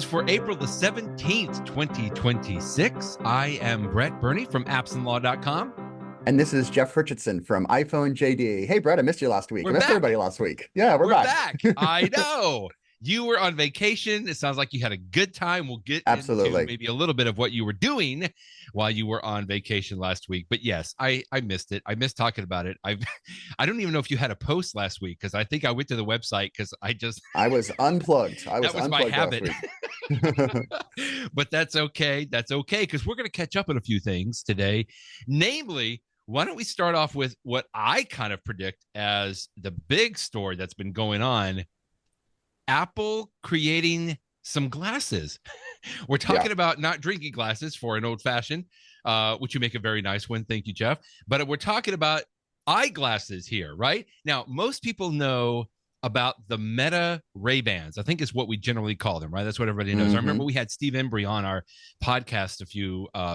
for April the 17th, 2026. I am Brett Burney from appsandlaw.com. And this is Jeff Richardson from iPhone JD. Hey, Brett, I missed you last week. I missed everybody last week. Yeah, we're back. I know. You were on vacation. It sounds like you had a good time. We'll get into maybe a little bit of what you were doing while you were on vacation last week. But yes, I missed it. I missed talking about it. I don't even know if you had a post last week, because I think I went to the website because I was unplugged. That was my habit. But that's okay. That's okay, because we're going to catch up on a few things today. Namely, why don't we start off with what I kind of predict as the big story that's been going on? Apple creating some glasses. We're talking about not drinking glasses for an old fashioned, which you make a very nice one. Thank you, Jeff. But we're talking about eyeglasses here, right? Now, most people know about the Meta Ray-Bans. I think is what we generally call them, right? That's what everybody knows. I remember we had Steve Embry on our podcast a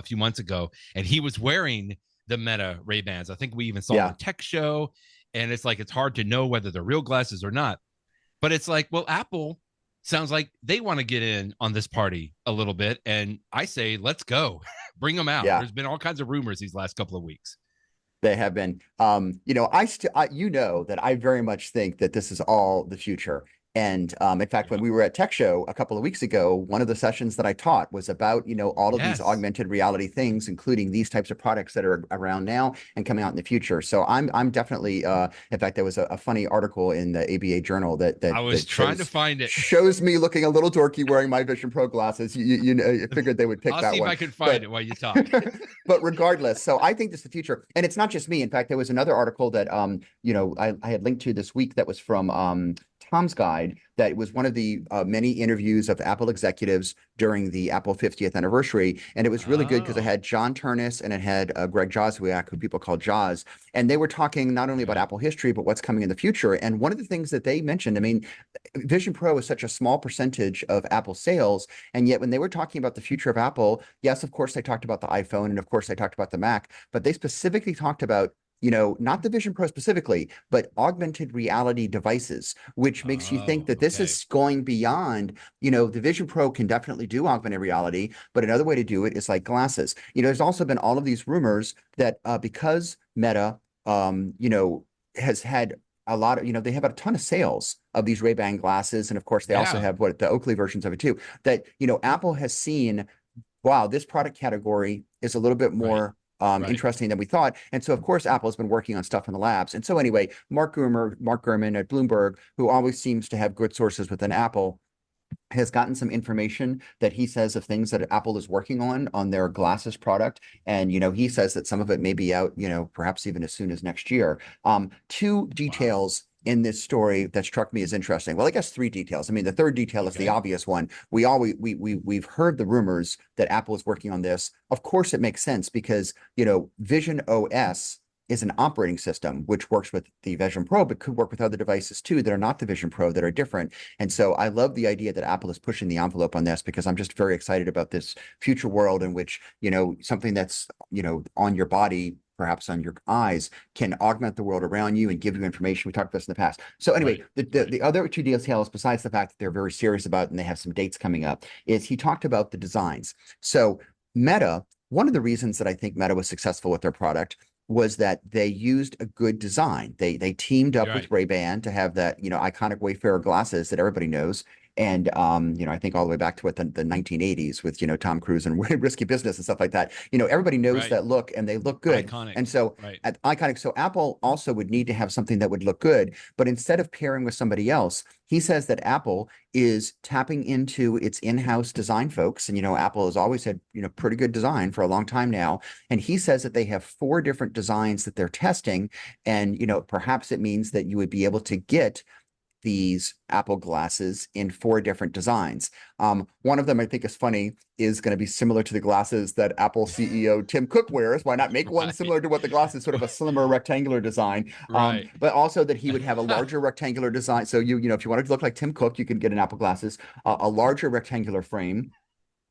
few months ago, and he was wearing the Meta Ray-Bans. I think we even saw a tech show, and it's like it's hard to know whether they're real glasses or not. But it's like, well, Apple sounds like they want to get in on this party a little bit. And I say, let's go. Bring them out. There's been all kinds of rumors these last couple of weeks. They have been. I that I very much think that this is all the future. And in fact, when we were at Tech Show a couple of weeks ago, one of the sessions that I taught was about, all of these augmented reality things, including these types of products that are around now and coming out in the future. So I'm definitely, in fact, there was a funny article in the ABA Journal that I was trying to find it. Shows me looking a little dorky wearing my Vision Pro glasses. I figued they would pick that one. I'll see if I could find it while you talk. But regardless, so I think this is the future. And it's not just me. In fact, there was another article that, I had linked to this week that was from Tom's Guide, that was one of the many interviews of Apple executives during the Apple 50th anniversary. And it was really good because it had John Turnus and it had Greg Joswiak, who people call Jaws. And they were talking not only about Apple history, but what's coming in the future. And one of the things that they mentioned, Vision Pro is such a small percentage of Apple sales. And yet when they were talking about the future of Apple, yes, of course, they talked about the iPhone. And of course, they talked about the Mac. But they specifically talked about not the Vision Pro specifically, but augmented reality devices, which makes you think that this is going beyond, the Vision Pro can definitely do augmented reality, but another way to do it is like glasses. There's also been all of these rumors that because Meta, has had a lot of, they have a ton of sales of these Ray-Ban glasses. And of course, they also have the Oakley versions of it too, that, Apple has seen, wow, this product category is a little bit more interesting than we thought. And so, of course, Apple has been working on stuff in the labs. And so anyway, Mark Gurman at Bloomberg, who always seems to have good sources within Apple, has gotten some information that he says of things that Apple is working on their glasses product. And, he says that some of it may be out, perhaps even as soon as next year. Two details in this story that struck me as interesting. Well, I guess three details. The third detail is the obvious one. We've heard the rumors that Apple is working on this. Of course, it makes sense because, Vision OS is an operating system which works with the Vision Pro, but could work with other devices too that are not the Vision Pro, that are different. And so I love the idea that Apple is pushing the envelope on this, because I'm just very excited about this future world in which, something that's, on your body, perhaps on your eyes, can augment the world around you and give you information. We talked about this in the past. So anyway, the other two details, besides the fact that they're very serious about it and they have some dates coming up, is he talked about the designs. So Meta, one of the reasons that I think Meta was successful with their product was that they used a good design. They teamed up with Ray-Ban to have that, iconic Wayfarer glasses that everybody knows. And, I think all the way back to the 1980s with, Tom Cruise and Risky Business and stuff like that. Everybody knows that look, and they look good. Iconic. And so iconic. So Apple also would need to have something that would look good. But instead of pairing with somebody else, he says that Apple is tapping into its in-house design folks. And, Apple has always had, pretty good design for a long time now. And he says that they have 4 different designs that they're testing. And, perhaps it means that you would be able to get these Apple glasses in 4 different designs. One of them I think is funny, is going to be similar to the glasses that Apple CEO Tim Cook wears. Why not make one similar to what the glasses, sort of a slimmer rectangular design, but also that he would have a larger rectangular design. So if you wanted to look like Tim Cook, you could get an Apple glasses, a larger rectangular frame,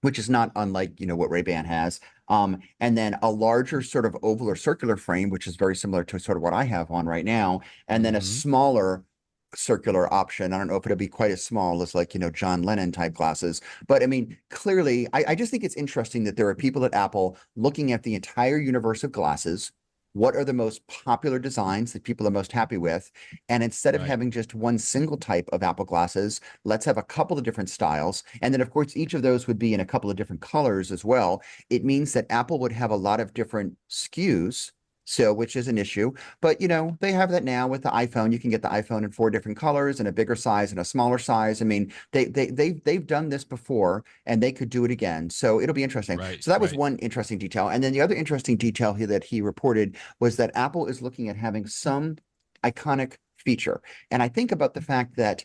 which is not unlike, what Ray-Ban has. And then a larger sort of oval or circular frame, which is very similar to sort of what I have on right now. And then a smaller circular option. I don't know if it'll be quite as small as like, John Lennon type glasses. But I mean, clearly, I just think it's interesting that there are people at Apple looking at the entire universe of glasses. What are the most popular designs that people are most happy with? And instead of Right. having just one single type of Apple glasses, let's have a couple of different styles. And then, of course, each of those would be in a couple of different colors as well. It means that Apple would have a lot of different SKUs. So, which is an issue, but they have that now with the iPhone. You can get the iPhone in 4 different colors and a bigger size and a smaller size. I mean, they've done this before and they could do it again. So it'll be interesting. Right. So that was Right. one interesting detail. And then the other interesting detail here that he reported was that Apple is looking at having some iconic feature. And I think about the fact that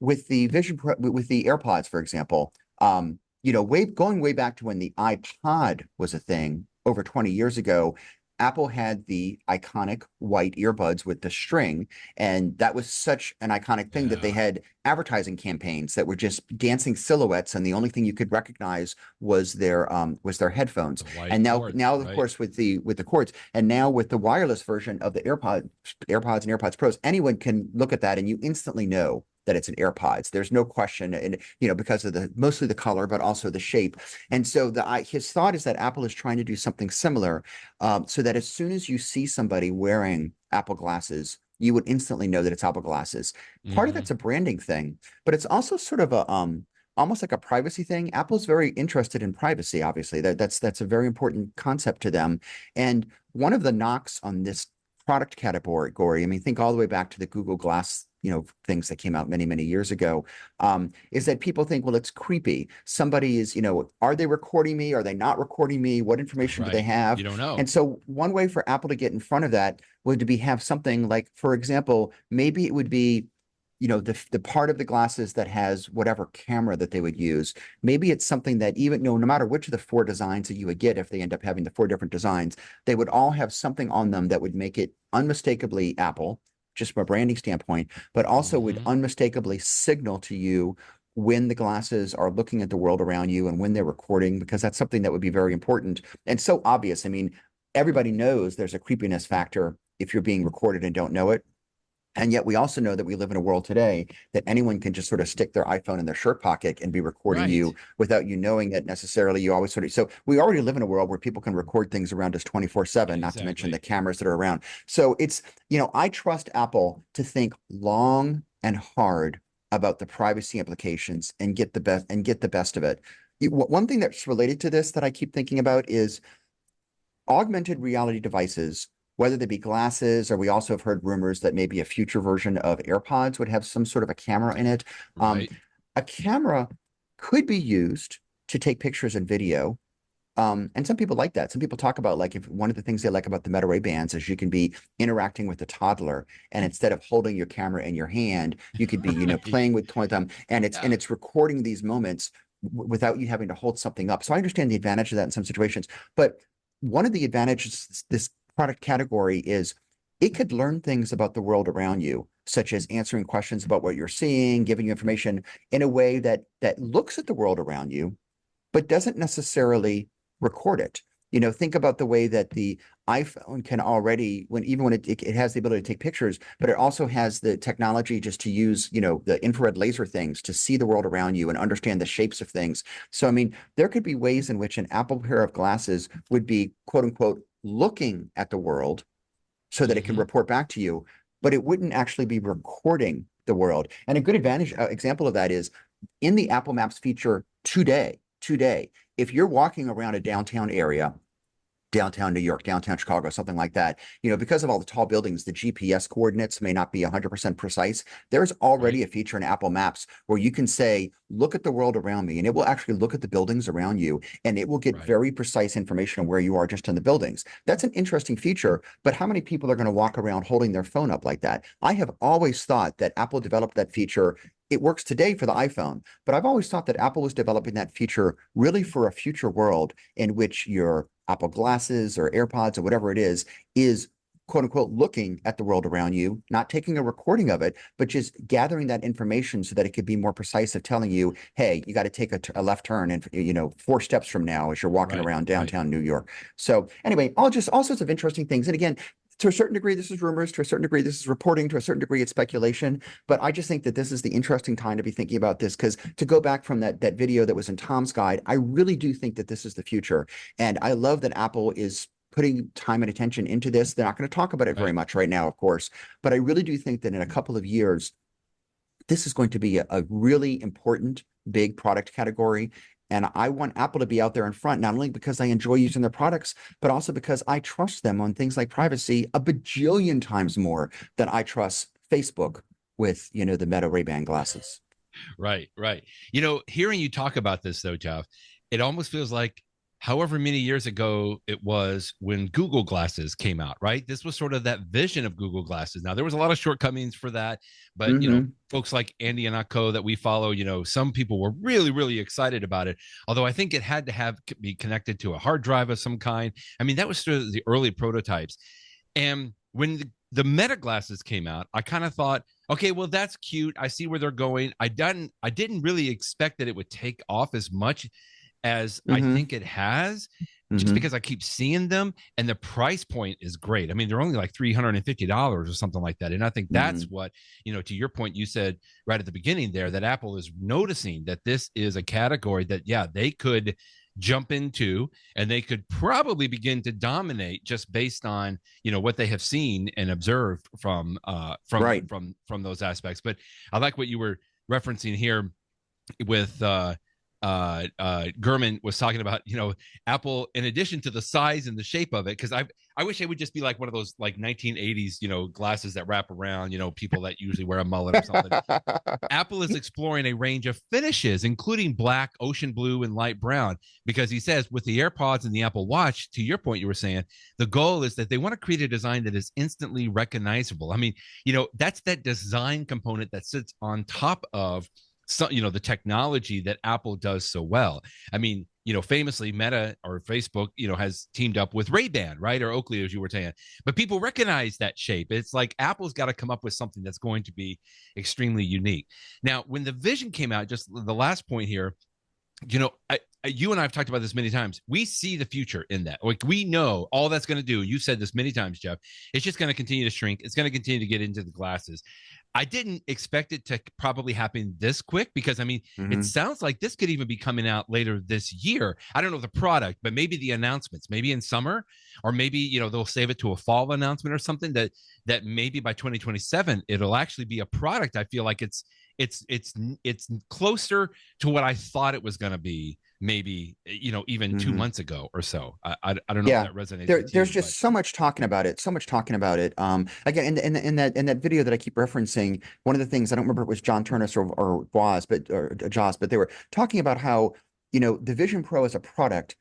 with the with the AirPods, for example, going way back to when the iPod was a thing over 20 years ago, Apple had the iconic white earbuds with the string, and that was such an iconic thing that they Yeah. had advertising campaigns that were just dancing silhouettes, and the only thing you could recognize was their headphones. The white And now, cords. now of Right. course, with the cords, and now with the wireless version of the AirPods and AirPods Pros, anyone can look at that and you instantly know that it's an AirPods. There's no question, and because of mostly the color, but also the shape. And so his thought is that Apple is trying to do something similar, so that as soon as you see somebody wearing Apple glasses, you would instantly know that it's Apple glasses. Part of Hmm. that's a branding thing, but it's also sort of a almost like a privacy thing. Apple's very interested in privacy, obviously. That's a very important concept to them. And one of the knocks on this product category, I mean, think all the way back to the Google Glass, things that came out many, many years ago, is that people think, well, it's creepy. Somebody is, are they recording me? Are they not recording me? What information do they Right. have? You don't know. And so one way for Apple to get in front of that would to have something like, for example, maybe it would be, the part of the glasses that has whatever camera that they would use. Maybe it's something that even no matter which of the 4 designs that you would get, if they end up having the 4 different designs, they would all have something on them that would make it unmistakably Apple, just from a branding standpoint, but also would Hmm. unmistakably signal to you when the glasses are looking at the world around you and when they're recording, because that's something that would be very important and so obvious. I mean, everybody knows there's a creepiness factor if you're being recorded and don't know it. And yet we also know that we live in a world today that anyone can just sort of stick their iPhone in their shirt pocket and be recording Right. you without you knowing it necessarily. You always so we already live in a world where people can record things around us 24/7, not to mention the Exactly. cameras that are around. So it's, I trust Apple to think long and hard about the privacy implications and get the best of it. One thing that's related to this that I keep thinking about is augmented reality devices, whether they be glasses, or we also have heard rumors that maybe a future version of AirPods would have some sort of a camera in it. Um, Right. a camera could be used to take pictures and video. And some people like that. Some people talk about, like, if one of the things they like about the Meta Ray Bans is you can be interacting with a toddler, and instead of holding your camera in your hand, you could be, Right. playing with toy them, and Yeah. it's recording these moments without you having to hold something up. So I understand the advantage of that in some situations, but one of the advantages this product category is it could learn things about the world around you, such as answering questions about what you're seeing, giving you information in a way that looks at the world around you, but doesn't necessarily record it. Think about the way that the iPhone can already, even when it has the ability to take pictures, but it also has the technology just to use, the infrared laser things to see the world around you and understand the shapes of things. So, I mean, there could be ways in which an Apple pair of glasses would be, quote unquote, looking at the world so that it can Hmm. report back to you, but it wouldn't actually be recording the world. And a good example of that is in the Apple Maps feature today, if you're walking around a downtown area, downtown New York, downtown Chicago, something like that, because of all the tall buildings, the GPS coordinates may not be 100% precise. There's Right. already a feature in Apple Maps where you can say, look at the world around me, and it will actually look at the buildings around you, and it will get Right. very precise information on where you are just in the buildings. That's an interesting feature, but how many people are going to walk around holding their phone up like that? I have always thought that Apple developed that feature. It works today for the iPhone, but I've always thought that Apple was developing that feature really for a future world in which your Apple glasses or AirPods or whatever it is quote unquote looking at the world around you, not taking a recording of it, but just gathering that information so that it could be more precise of telling you, hey, you got to take a left turn and 4 steps from now as you're walking Right. around Right. downtown New York. So anyway, all sorts of interesting things. And again, to a certain degree, this is rumors. To a certain degree, this is reporting. To a certain degree, it's speculation. But I just think that this is the interesting time to be thinking about this, because to go back from that video that was in Tom's guide, I really do think that this is the future. And I love that Apple is putting time and attention into this. They're not going to talk about it very much right now, of course. But I really do think that in a couple of years, this is going to be a really important, big product category. And I want Apple to be out there in front, not only because I enjoy using their products, but also because I trust them on things like privacy a bajillion times more than I trust Facebook with, the Meta Ray-Ban glasses. Right. Hearing you talk about this, though, Jeff, it almost feels like however many years ago it was when Google Glasses came out, right? This was sort of that vision of Google Glasses. Now, there was a lot of shortcomings for that, but, folks like Andy and Akko that we follow, some people were really, really excited about it. Although I think it had to be connected to a hard drive of some kind. I mean, that was sort of the early prototypes. And when the Meta glasses came out, I kind of thought, okay, well, that's cute. I see where they're going. I didn't really expect that it would take off as much as I think it has, just because I keep seeing them, and the price point is great. I mean, they're only like $350 or something like that. And I think that's what, to your point, you said right at the beginning there, that Apple is noticing that this is a category that, they could jump into, and they could probably begin to dominate just based on, what they have seen and observed from those aspects. But I like what you were referencing here with, Gurman was talking about, Apple, in addition to the size and the shape of it, because I wish it would just be like one of those like 1980s, glasses that wrap around, people that usually wear a mullet or something. Apple is exploring a range of finishes, including black, ocean blue, and light brown, because he says with the AirPods and the Apple Watch, to your point, you were saying, the goal is that they want to create a design that is instantly recognizable. I mean, that's that design component that sits on top of the technology that Apple does so well. I mean, famously Meta or Facebook, has teamed up with Ray-Ban, right? Or Oakley, as you were saying, but people recognize that shape. It's like Apple's got to come up with something that's going to be extremely unique. Now, when the Vision came out, just the last point here, you and I have talked about this many times. We see the future in that. Like, we know all that's going to do. You said this many times, Jeff. It's just going to continue to shrink. It's going to continue to get into the glasses. I didn't expect it to probably happen this quick, because, I mean, it sounds like this could even be coming out later this year. I don't know the product, but maybe the announcements, maybe in summer, or maybe, they'll save it to a fall announcement or something, that maybe by 2027, it'll actually be a product. I feel like it's closer to what I thought it was going to be, maybe, even 2 months ago or so. I don't know if that resonates. There's just so much talking about it. Again, in that video that I keep referencing, one of the things, I don't remember if it was John Turnus or Joss, but they were talking about how, the Vision Pro as a product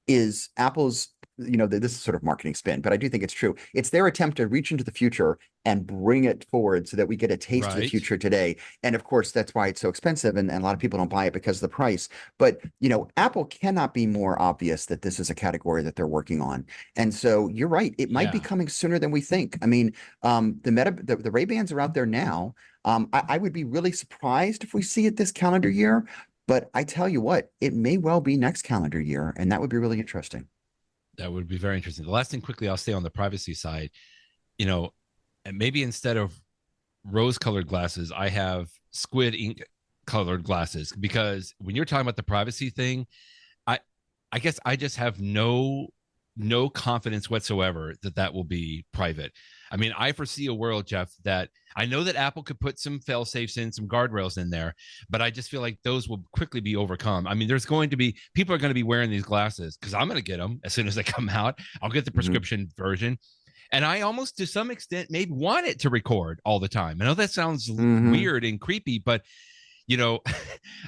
is Apple's, this is sort of marketing spin, but I do think it's true. It's their attempt to reach into the future and bring it forward so that we get a taste of the future today. And of course, that's why it's so expensive, and a lot of people don't buy it because of the price. But, Apple cannot be more obvious that this is a category that they're working on. And so you're right. It might be coming sooner than we think. I mean, the Ray-Bans are out there now. I would be really surprised if we see it this calendar year. But I tell you what, it may well be next calendar year, and that would be really interesting. That would be very interesting. The last thing quickly, I'll stay on the privacy side, and maybe instead of rose-colored glasses, I have squid ink colored glasses, because when you're talking about the privacy thing, I guess I just have no confidence whatsoever that will be private. I mean, I foresee a world, Jeff, that I know that Apple could put some fail safes in, some guardrails in there, but I just feel like those will quickly be overcome. I mean, people are going to be wearing these glasses, because I'm going to get them as soon as they come out. I'll get the prescription version. And I almost, to some extent, maybe want it to record all the time. I know that sounds weird and creepy, but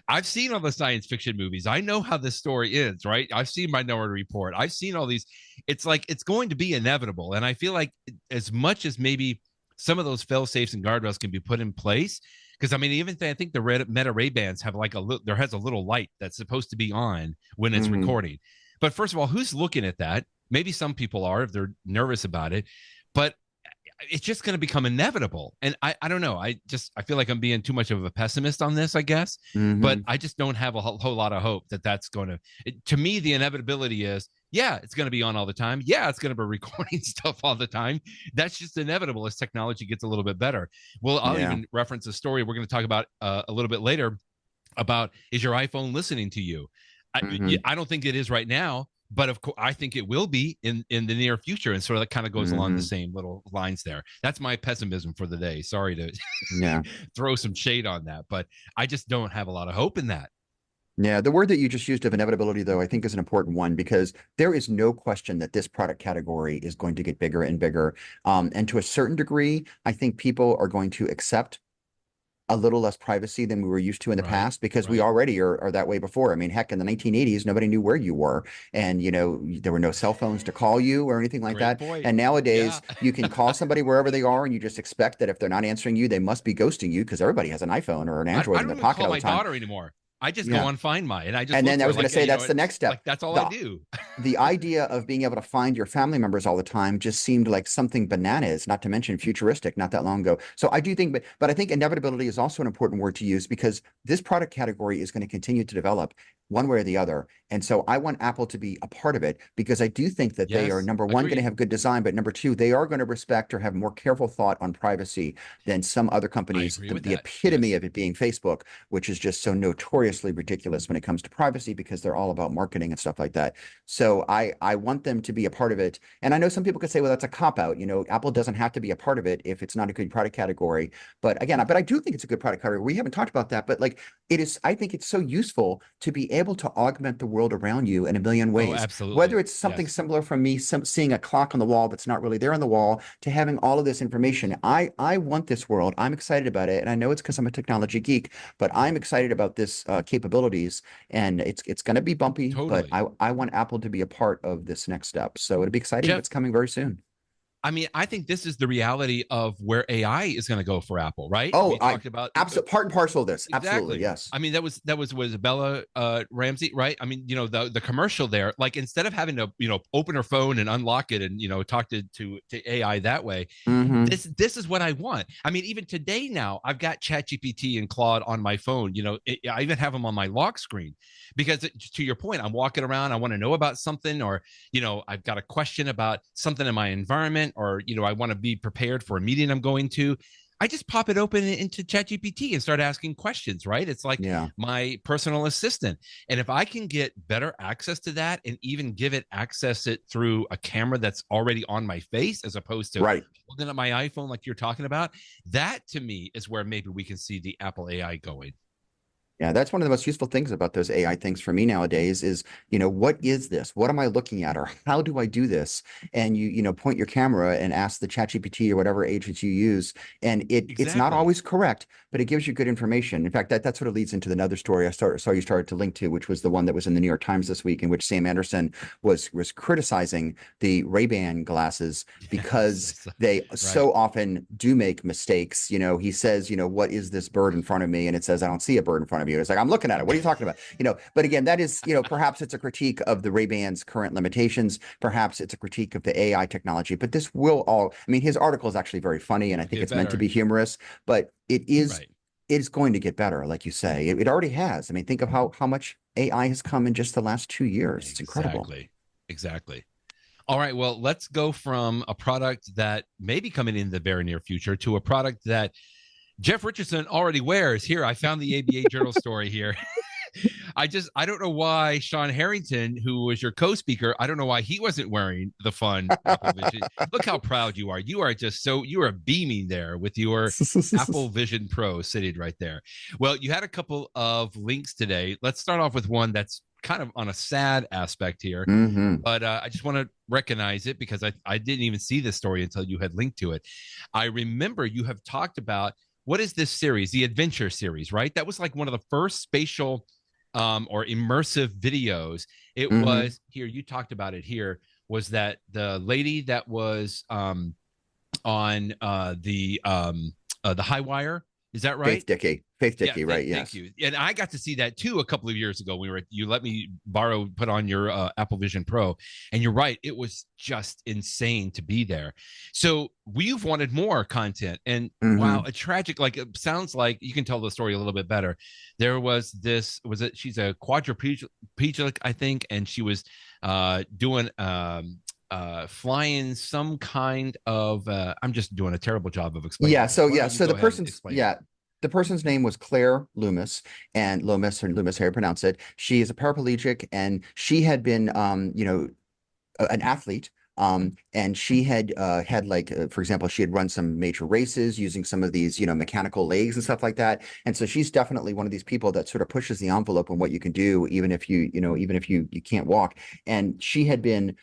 I've seen all the science fiction movies. I know how this story ends, right? I've seen Minority Report. I've seen all these. It's like, it's going to be inevitable. And I feel like, as much as maybe some of those fail safes and guardrails can be put in place, because I mean, even I think the Meta Ray-Bans have there has a little light that's supposed to be on when it's recording. But first of all, who's looking at that? Maybe some people are, if they're nervous about it. But it's just going to become inevitable. And I don't know. I feel like I'm being too much of a pessimist on this, I guess, but I just don't have a whole lot of hope that that's going to me, the inevitability is, yeah, it's going to be on all the time. Yeah, it's going to be recording stuff all the time. That's just inevitable as technology gets a little bit better. Well, I'll even reference a story we're going to talk about a little bit later about, is your iPhone listening to you? I don't think it is right now, but of course, I think it will be in the near future. And sort of that kind of goes along the same little lines there. That's my pessimism for the day. Sorry to throw some shade on that, but I just don't have a lot of hope in that. Yeah, the word that you just used of inevitability, though, I think is an important one, because there is no question that this product category is going to get bigger and bigger. And to a certain degree, I think people are going to accept a little less privacy than we were used to in the past, because we already are that way before. I mean, heck, in the 1980s, nobody knew where you were, and there were no cell phones to call you or anything like that. Point. And nowadays, you can call somebody wherever they are, and you just expect that if they're not answering you, they must be ghosting you, because everybody has an iPhone or an Android in their pocket all the time. I don't call my daughter anymore. I just go on FindMy, and I just. And then I was going to say that's the next step. Like, that's all I do. The idea of being able to find your family members all the time just seemed like something bananas, not to mention futuristic, not that long ago. So I do think, but I think inevitability is also an important word to use, because this product category is going to continue to develop one way or the other. And so I want Apple to be a part of it, because I do think that they are, number one, going to have good design, but number two, they are going to respect or have more careful thought on privacy than some other companies. The epitome of it being Facebook, which is just so notoriously ridiculous when it comes to privacy, because they're all about marketing and stuff like that. So I want them to be a part of it. And I know some people could say, well, that's a cop-out. Apple doesn't have to be a part of it if it's not a good product category. But again, I do think it's a good product category. We haven't talked about that, but like, it is, I think it's so useful to be able to augment the world around you in a million ways. Oh, absolutely. Whether it's something similar from me seeing a clock on the wall that's not really there on the wall, to having all of this information. I want this world. I'm excited about it. And I know it's because I'm a technology geek, but I'm excited about this capabilities, and it's going to be bumpy, but I want Apple to be a part of this next step. So it'll be exciting. Jeff, it's coming very soon. I mean, I think this is the reality of where AI is going to go for Apple, right? Oh, we talked about part and parcel of this. Exactly. Absolutely, yes. I mean, that was Bella Ramsey, right? I mean, the commercial there, like, instead of having to open her phone and unlock it and talk to AI that way, this is what I want. I mean, even today now, I've got ChatGPT and Claude on my phone. I even have them on my lock screen, because to your point, I'm walking around, I want to know about something, or I've got a question about something in my environment, or I want to be prepared for a meeting I'm going to. I just pop it open into ChatGPT and start asking questions, right? It's like my personal assistant. And if I can get better access to that, and even give it access it through a camera that's already on my face, as opposed to holding up my iPhone like you're talking about, that to me is where maybe we can see the Apple AI going. Yeah, that's one of the most useful things about those AI things for me nowadays is, what is this? What am I looking at? Or how do I do this? And you point your camera and ask the ChatGPT or whatever agent you use. And it's not always correct, but it gives you good information. In fact, that sort of leads into another story I saw you started to link to, which was the one that was in the New York Times this week, in which Sam Anderson was criticizing the Ray-Ban glasses, because they so often do make mistakes. He says, what is this bird in front of me? And it says, I don't see a bird in front of me. It's like, I'm looking at it. What are you talking about? But again, that is, perhaps it's a critique of the Ray-Ban's current limitations. Perhaps it's a critique of the AI technology, but this will all, I mean, his article is actually very funny, and I think it's meant to be humorous, but it is, it's going to get better. Like you say, it already has. I mean, think of how much AI has come in just the last 2 years. It's incredible. Exactly. All right. Well, let's go from a product that may be coming in the very near future to a product that Jeff Richardson already wears. Here, I found the ABA Journal story here. I don't know why Sean Harrington, who was your co-speaker, I don't know why he wasn't wearing the fun Apple Vision. Look how proud you are. You are just you are beaming there with your Apple Vision Pro sitting right there. Well, you had a couple of links today. Let's start off with one that's kind of on a sad aspect here, but I just want to recognize it, because I didn't even see this story until you had linked to it. I remember you have talked about, what is this series? The Adventure series, right? That was like one of the first spatial or immersive videos. It was here. You talked about it here. Was that the lady that was on the high wire? Is that right? Faith Dickey. Faith Yeah, Dickey, right? thank Yes. you. And I got to see that too a couple of years ago. You let me put on your Apple Vision Pro, and you're right, it was just insane to be there. So we've wanted more content, and wow, Hmm. a tragic, like it sounds like you can tell the story a little bit better. There was this, was it? She's a quadriplegic, I think, and she was doing flying some kind of. I'm just doing a terrible job of explaining Yeah. this. So Why yeah. don't you So go the ahead and person's explain it? yeah. The person's name was Claire Loomis, and Loomis, or Loomis, how you pronounce it. She is a paraplegic, and she had been, an athlete. And she had had like, for example, she had run some major races using some of these, mechanical legs and stuff like that. And so she's definitely one of these people that sort of pushes the envelope on what you can do, even if even if you can't walk. And she had been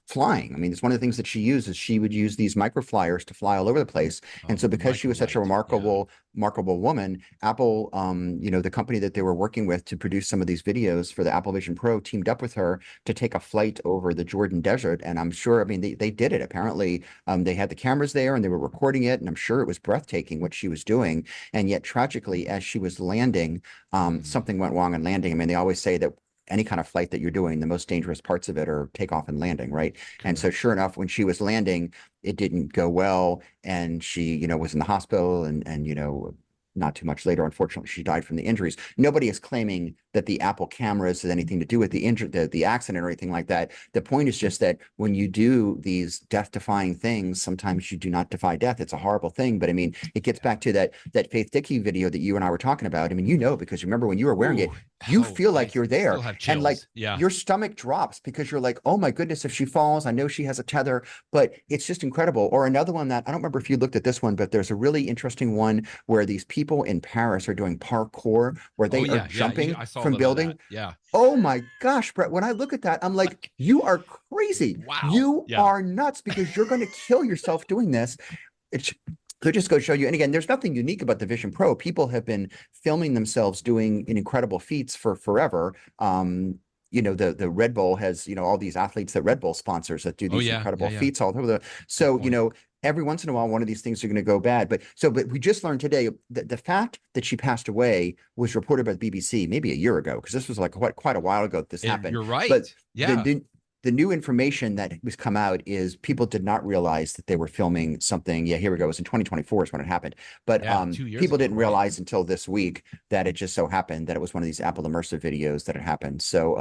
flying. I mean, it's one of the things that she uses. She would use these micro flyers to fly all over the place. And Oh, so because she was such a microlight. Yeah. remarkable woman, Apple, the company that they were working with to produce some of these videos for the Apple Vision Pro teamed up with her to take a flight over the Jordan Desert. And I'm sure, I mean, they did it. Apparently, they had the cameras there and they were recording it. And I'm sure it was breathtaking what she was doing. And yet, tragically, as she was landing, something went wrong in landing. I mean, they always say that any kind of flight that you're doing, the most dangerous parts of it are takeoff and landing, right? And so Correct. sure enough, when she was landing, it didn't go well. And she, was in the hospital and, not too much later, unfortunately, she died from the injuries. Nobody is claiming that the Apple cameras has anything to do with the accident or anything like that. The point is just that when you do these death-defying things, sometimes you do not defy death. It's a horrible thing, but I mean, it gets back to that Faith Dickey video that you and I were talking about. I mean, because remember when you were wearing it, Ooh, you oh, feel I like you're still there, have and like chills. Yeah. your stomach drops because you're like, oh my goodness, if she falls, I know she has a tether, but it's just incredible. Or another one that I don't remember if you looked at this one, but there's a really interesting one where these people in Paris are doing parkour, where Oh they are yeah, yeah. jumping I saw a from little of building. that. Yeah. Oh my gosh, Brett, when I look at that, I'm like, you are crazy. Wow. You Yeah. are nuts because you're going to kill yourself doing this. It could just go show you. And again, there's nothing unique about the Vision Pro. People have been filming themselves doing incredible feats for forever. The Red Bull has, all these athletes that Red Bull sponsors that do Oh these yeah. Yeah. incredible Yeah. feats all over the. Good So, point. every once in a while, one of these things are going to go bad. But we just learned today that the fact that she passed away was reported by the BBC maybe a year ago, because this was like quite a while ago that this happened. You're right. But Yeah. the new information that was come out is people did not realize that they were filming something. Yeah, here we go. It was in 2024 is when it happened. But Yeah. 2 years people ago. didn't Right. realize until this week that it just so happened that it was one of these Apple immersive videos that had happened. So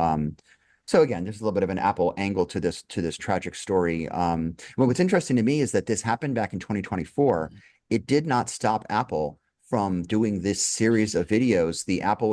again, there's a little bit of an Apple angle to this tragic story. Well, what's interesting to me is that this happened back in 2024. It did not stop Apple from doing this series of videos,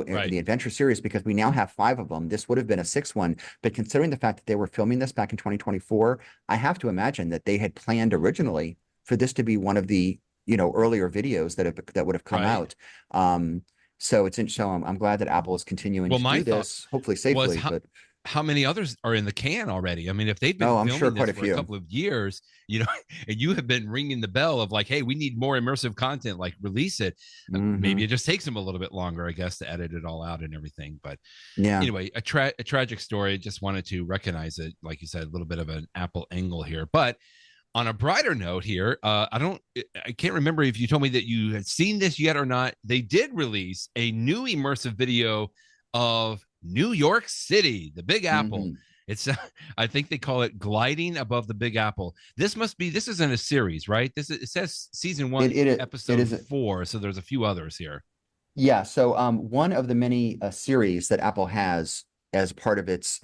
Right. the Adventure series, because we now have 5 of them. This would have been a 6th one, but considering the fact that they were filming this back in 2024, I have to imagine that they had planned originally for this to be one of the earlier videos that would have come Right. out. So I'm glad that Apple is continuing Well, to my do thought this, hopefully was safely. But how many others are in the can already? I mean, if they've been oh, I'm sure filming quite this a for a few. couple of years, and you have been ringing the bell of like, hey, we need more immersive content, like release it. Maybe Hmm. it just takes them a little bit longer, I guess, to edit it all out and everything. But Yeah. anyway, a tragic story. Just wanted to recognize it, like you said, a little bit of an Apple angle here. But on a brighter note here, I can't remember if you told me that you had seen this yet or not. They did release a new immersive video of New York City, the Big Apple. Hmm. It's, I think they call it gliding above the Big Apple. This isn't a series, right? It says season It 1, it episode is. 4. So there's a few others here. Yeah. So one of the many series that Apple has as part of its is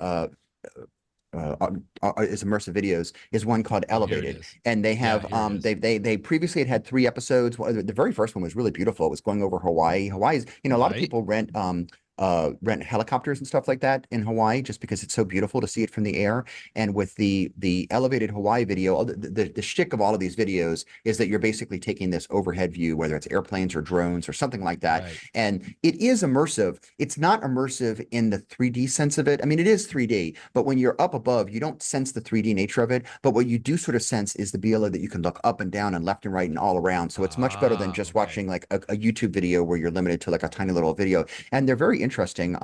immersive videos is one called Oh, here it Elevated, is. and they Yeah, have here it is. they previously had 3 episodes. The very first one was really beautiful. It was going over Hawaii. Hawaii's, a lot of Right. people rent helicopters and stuff like that in Hawaii just because it's so beautiful to see it from the air. And with the Elevated Hawaii video, the shtick of all of these videos is that you're basically taking this overhead view, whether it's airplanes or drones or something like that. Right. And it is immersive. It's not immersive in the 3D sense of it. I mean, it is 3D, but when you're up above, you don't sense the 3D nature of it. But what you do sort of sense is the ability that you can look up and down and left and right and all around. So it's much better than just Okay. watching like a YouTube video where you're limited to like a tiny little video. And they're very interesting.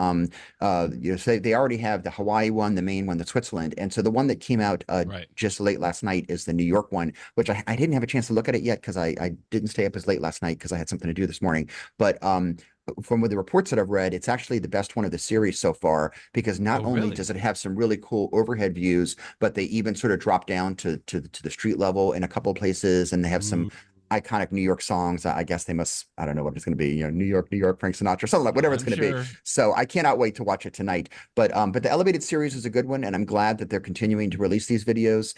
So they already have the Hawaii one, the Maine one, the Switzerland, and so the one that came out just late last night is the New York one, which I didn't have a chance to look at it yet because I didn't stay up as late last night because I had something to do this morning. But from the reports that I've read, it's actually the best one of the series so far because not only does it have some really cool overhead views, but they even sort of drop down to the street level in a couple of places, and they have some iconic New York songs. I guess they must, I don't know what it's going to be, New York, Frank Sinatra, something like whatever it's going to be. So I cannot wait to watch it tonight. But the elevated series is a good one, and I'm glad that they're continuing to release these videos.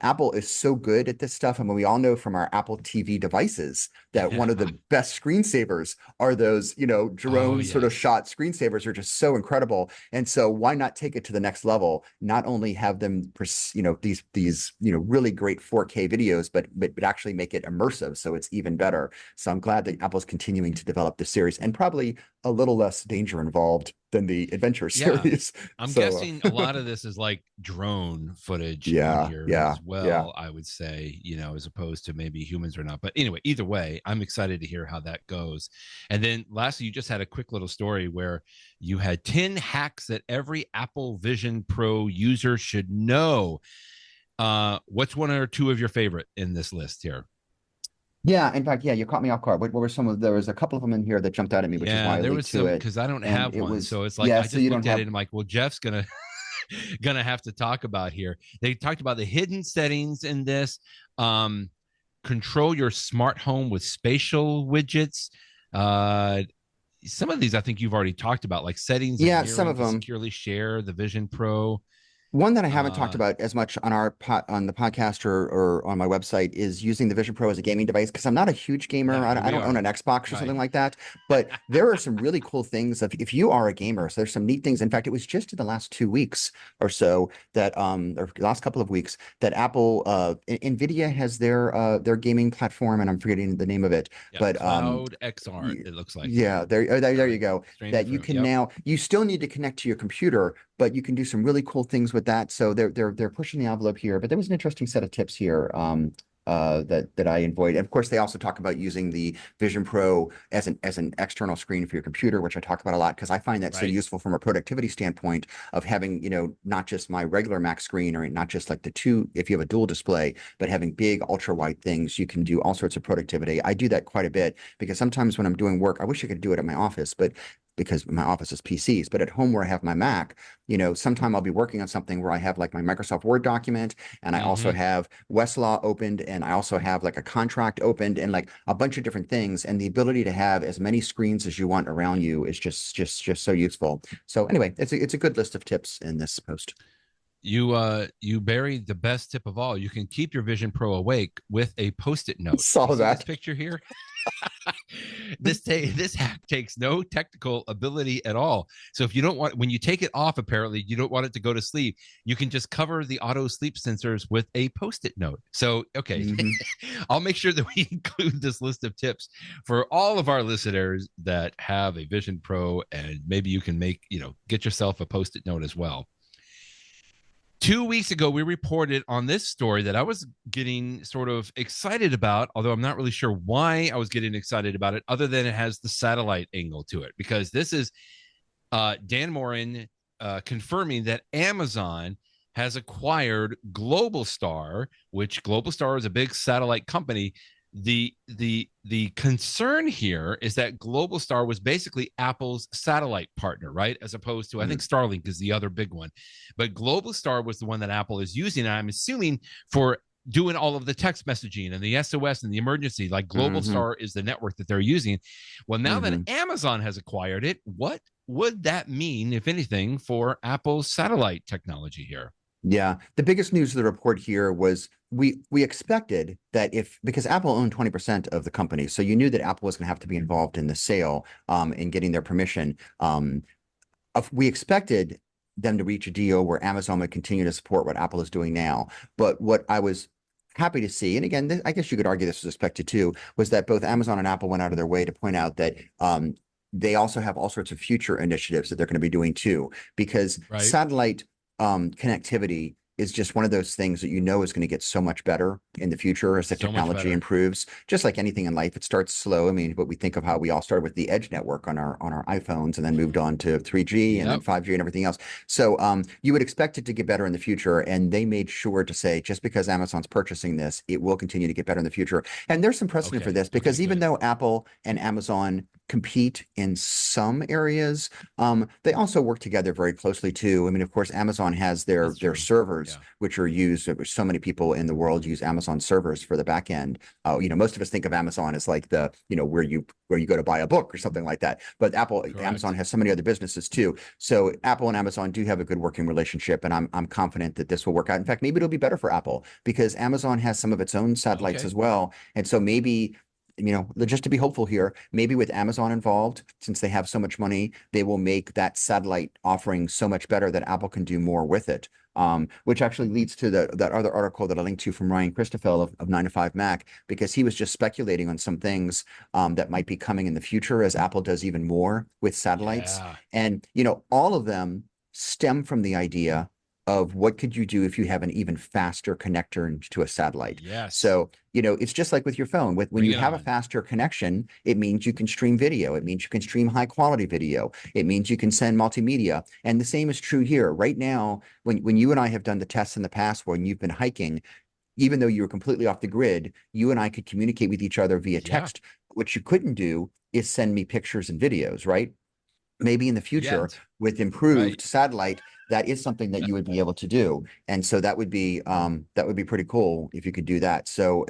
Apple is so good at this stuff. I mean, we all know from our Apple TV devices that one of the best screensavers are those, drone sort of shot screensavers are just so incredible. And so why not take it to the next level? Not only have them, these really great 4K videos, but actually make it immersive. So it's even better. So I'm glad that Apple's continuing to develop this series, and probably a little less danger involved than the adventure series. I'm guessing a lot of this is like drone footage in here as well, I would say, as opposed to maybe humans or not. But anyway, either way, I'm excited to hear how that goes. And then lastly, you just had a quick little story where you had 10 hacks that every Apple Vision Pro user should know. What's one or two of your favorite in this list here? Yeah, in fact, you caught me off guard. What were some of? There was a couple of them in here that jumped out at me, which is why I linked to it. Because I don't have one, so it's like I just looked at it and I'm like, well, Jeff's gonna have to talk about here. They talked about the hidden settings in this. Control your smart home with spatial widgets. Some of these I think you've already talked about, like settings. Yeah, some of them. Securely share the Vision Pro. One that I haven't talked about as much on on the podcast or on my website is using the Vision Pro as a gaming device, because I'm not a huge gamer. I don't own an Xbox or something like that. But there are some really cool things if you are a gamer. So there's some neat things. In fact, it was just in the last 2 weeks or so that or last couple of weeks that Apple NVIDIA has their gaming platform, and I'm forgetting the name of it. But Cloud XR, it looks like. Yeah, there you go. That you can now, you still need to connect to your computer, but you can do some really cool things with that. So they're pushing the envelope here. But there was an interesting set of tips here that I enjoyed. And of course, they also talk about using the Vision Pro as an external screen for your computer, which I talk about a lot because I find that so useful from a productivity standpoint of having, not just my regular Mac screen, or not just like the two, if you have a dual display, but having big ultra wide things. You can do all sorts of productivity. I do that quite a bit because sometimes when I'm doing work, I wish I could do it at my office, but because my office is PCs, but at home where I have my Mac, sometime I'll be working on something where I have like my Microsoft Word document, and I also have Westlaw opened, and I also have like a contract opened, and like a bunch of different things. And the ability to have as many screens as you want around you is just so useful. So anyway, it's a good list of tips in this post. You buried the best tip of all. You can keep your Vision Pro awake with a Post-it note. Saw that this picture here. This hack takes no technical ability at all. So if you don't want, when you take it off, apparently you don't want it to go to sleep, you can just cover the auto sleep sensors with a Post-it note. So I'll make sure that we include this list of tips for all of our listeners that have a Vision Pro, and maybe you can get yourself a Post-it note as well. 2 weeks ago, we reported on this story that I was getting sort of excited about, although I'm not really sure why I was getting excited about it, other than it has the satellite angle to it. Because this is Dan Morin confirming that Amazon has acquired Globalstar, which Globalstar is a big satellite company. The concern here is that Globalstar was basically Apple's satellite partner, right? As opposed to, I think Starlink is the other big one. But Globalstar was the one that Apple is using, and I'm assuming for doing all of the text messaging and the SOS and the emergency, like Globalstar is the network that they're using. Well, now that Amazon has acquired it, what would that mean, if anything, for Apple's satellite technology here? Yeah, the biggest news of the report here was we expected that because Apple owned 20% of the company, so you knew that Apple was going to have to be involved in the sale, in getting their permission. We expected them to reach a deal where Amazon would continue to support what Apple is doing now. But what I was happy to see, and again, I guess you could argue this was expected too, was that both Amazon and Apple went out of their way to point out that they also have all sorts of future initiatives that they're going to be doing too, because satellite connectivity is just one of those things that you know is going to get so much better in the future as the So much technology better. improves. Just like anything in life, it starts slow. I mean, but we think of how we all started with the Edge network on our iPhones and then moved on to 3G and then Yep. 5G and everything else. So you would expect it to get better in the future. And they made sure to say, just because Amazon's purchasing this, it will continue to get better in the future. And there's some precedent for Okay. this because Okay, even good. though Apple and Amazon compete in some areas, they also work together very closely too. I mean, of course, Amazon has That's their true. servers, Yeah. which are used. Which so many people in the world use Amazon servers for the back end. Most of us think of Amazon as like the where you go to buy a book or something like that. But Amazon Correct. has so many other businesses too. So Apple and Amazon do have a good working relationship, and I'm confident that this will work out. In fact, maybe it'll be better for Apple because Amazon has some of its own satellites Okay. as well, and so maybe just to be hopeful here, maybe with Amazon involved, since they have so much money, they will make that satellite offering so much better that Apple can do more with it. Which actually leads to that other article that I linked to from Ryan Christoffel of 9 to 5 Mac, because he was just speculating on some things that might be coming in the future as Apple does even more with satellites. Yeah. And, all of them stem from the idea of what could you do if you have an even faster connector to a satellite. Yes. So, it's just like with your phone. When Bring you it have a on. faster connection, it means you can stream video. It means you can stream high quality video. It means you can send multimedia. And the same is true here. Right now, when you and I have done the tests in the past when you've been hiking, even though you were completely off the grid, you and I could communicate with each other via Yeah. text. What you couldn't do is send me pictures and videos, right? Maybe in the future Yet. with Right. improved satellite, that is something that you would be able to do. And so that would be pretty cool if you could do that. So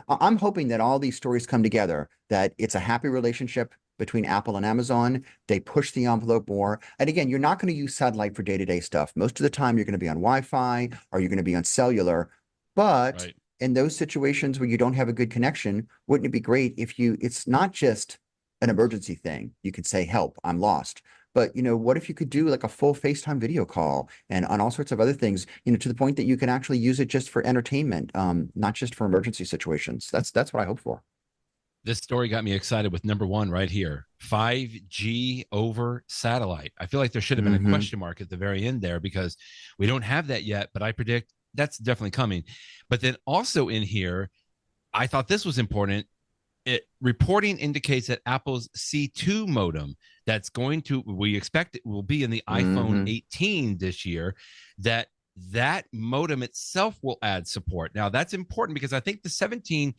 I'm hoping that all these stories come together, that it's a happy relationship between Apple and Amazon. They push the envelope more. And again, you're not going to use satellite for day-to-day stuff. Most of the time you're going to be on Wi-Fi or you're going to be on cellular. But Right. in those situations where you don't have a good connection, wouldn't it be great if it's not just an emergency thing. You could say, help, I'm lost. But what if you could do like a full FaceTime video call and on all sorts of other things, to the point that you can actually use it just for entertainment, not just for emergency situations. That's what I hope for. This story got me excited with number one right here. 5G over satellite. I feel like there should have been a Mm-hmm. question mark at the very end there because we don't have that yet, but I predict that's definitely coming. But then also in here, I thought this was important. Reporting indicates that Apple's C2 modem we expect it will be in the iPhone Mm-hmm. 18 this year, that modem itself will add support. Now that's important because I think the 17,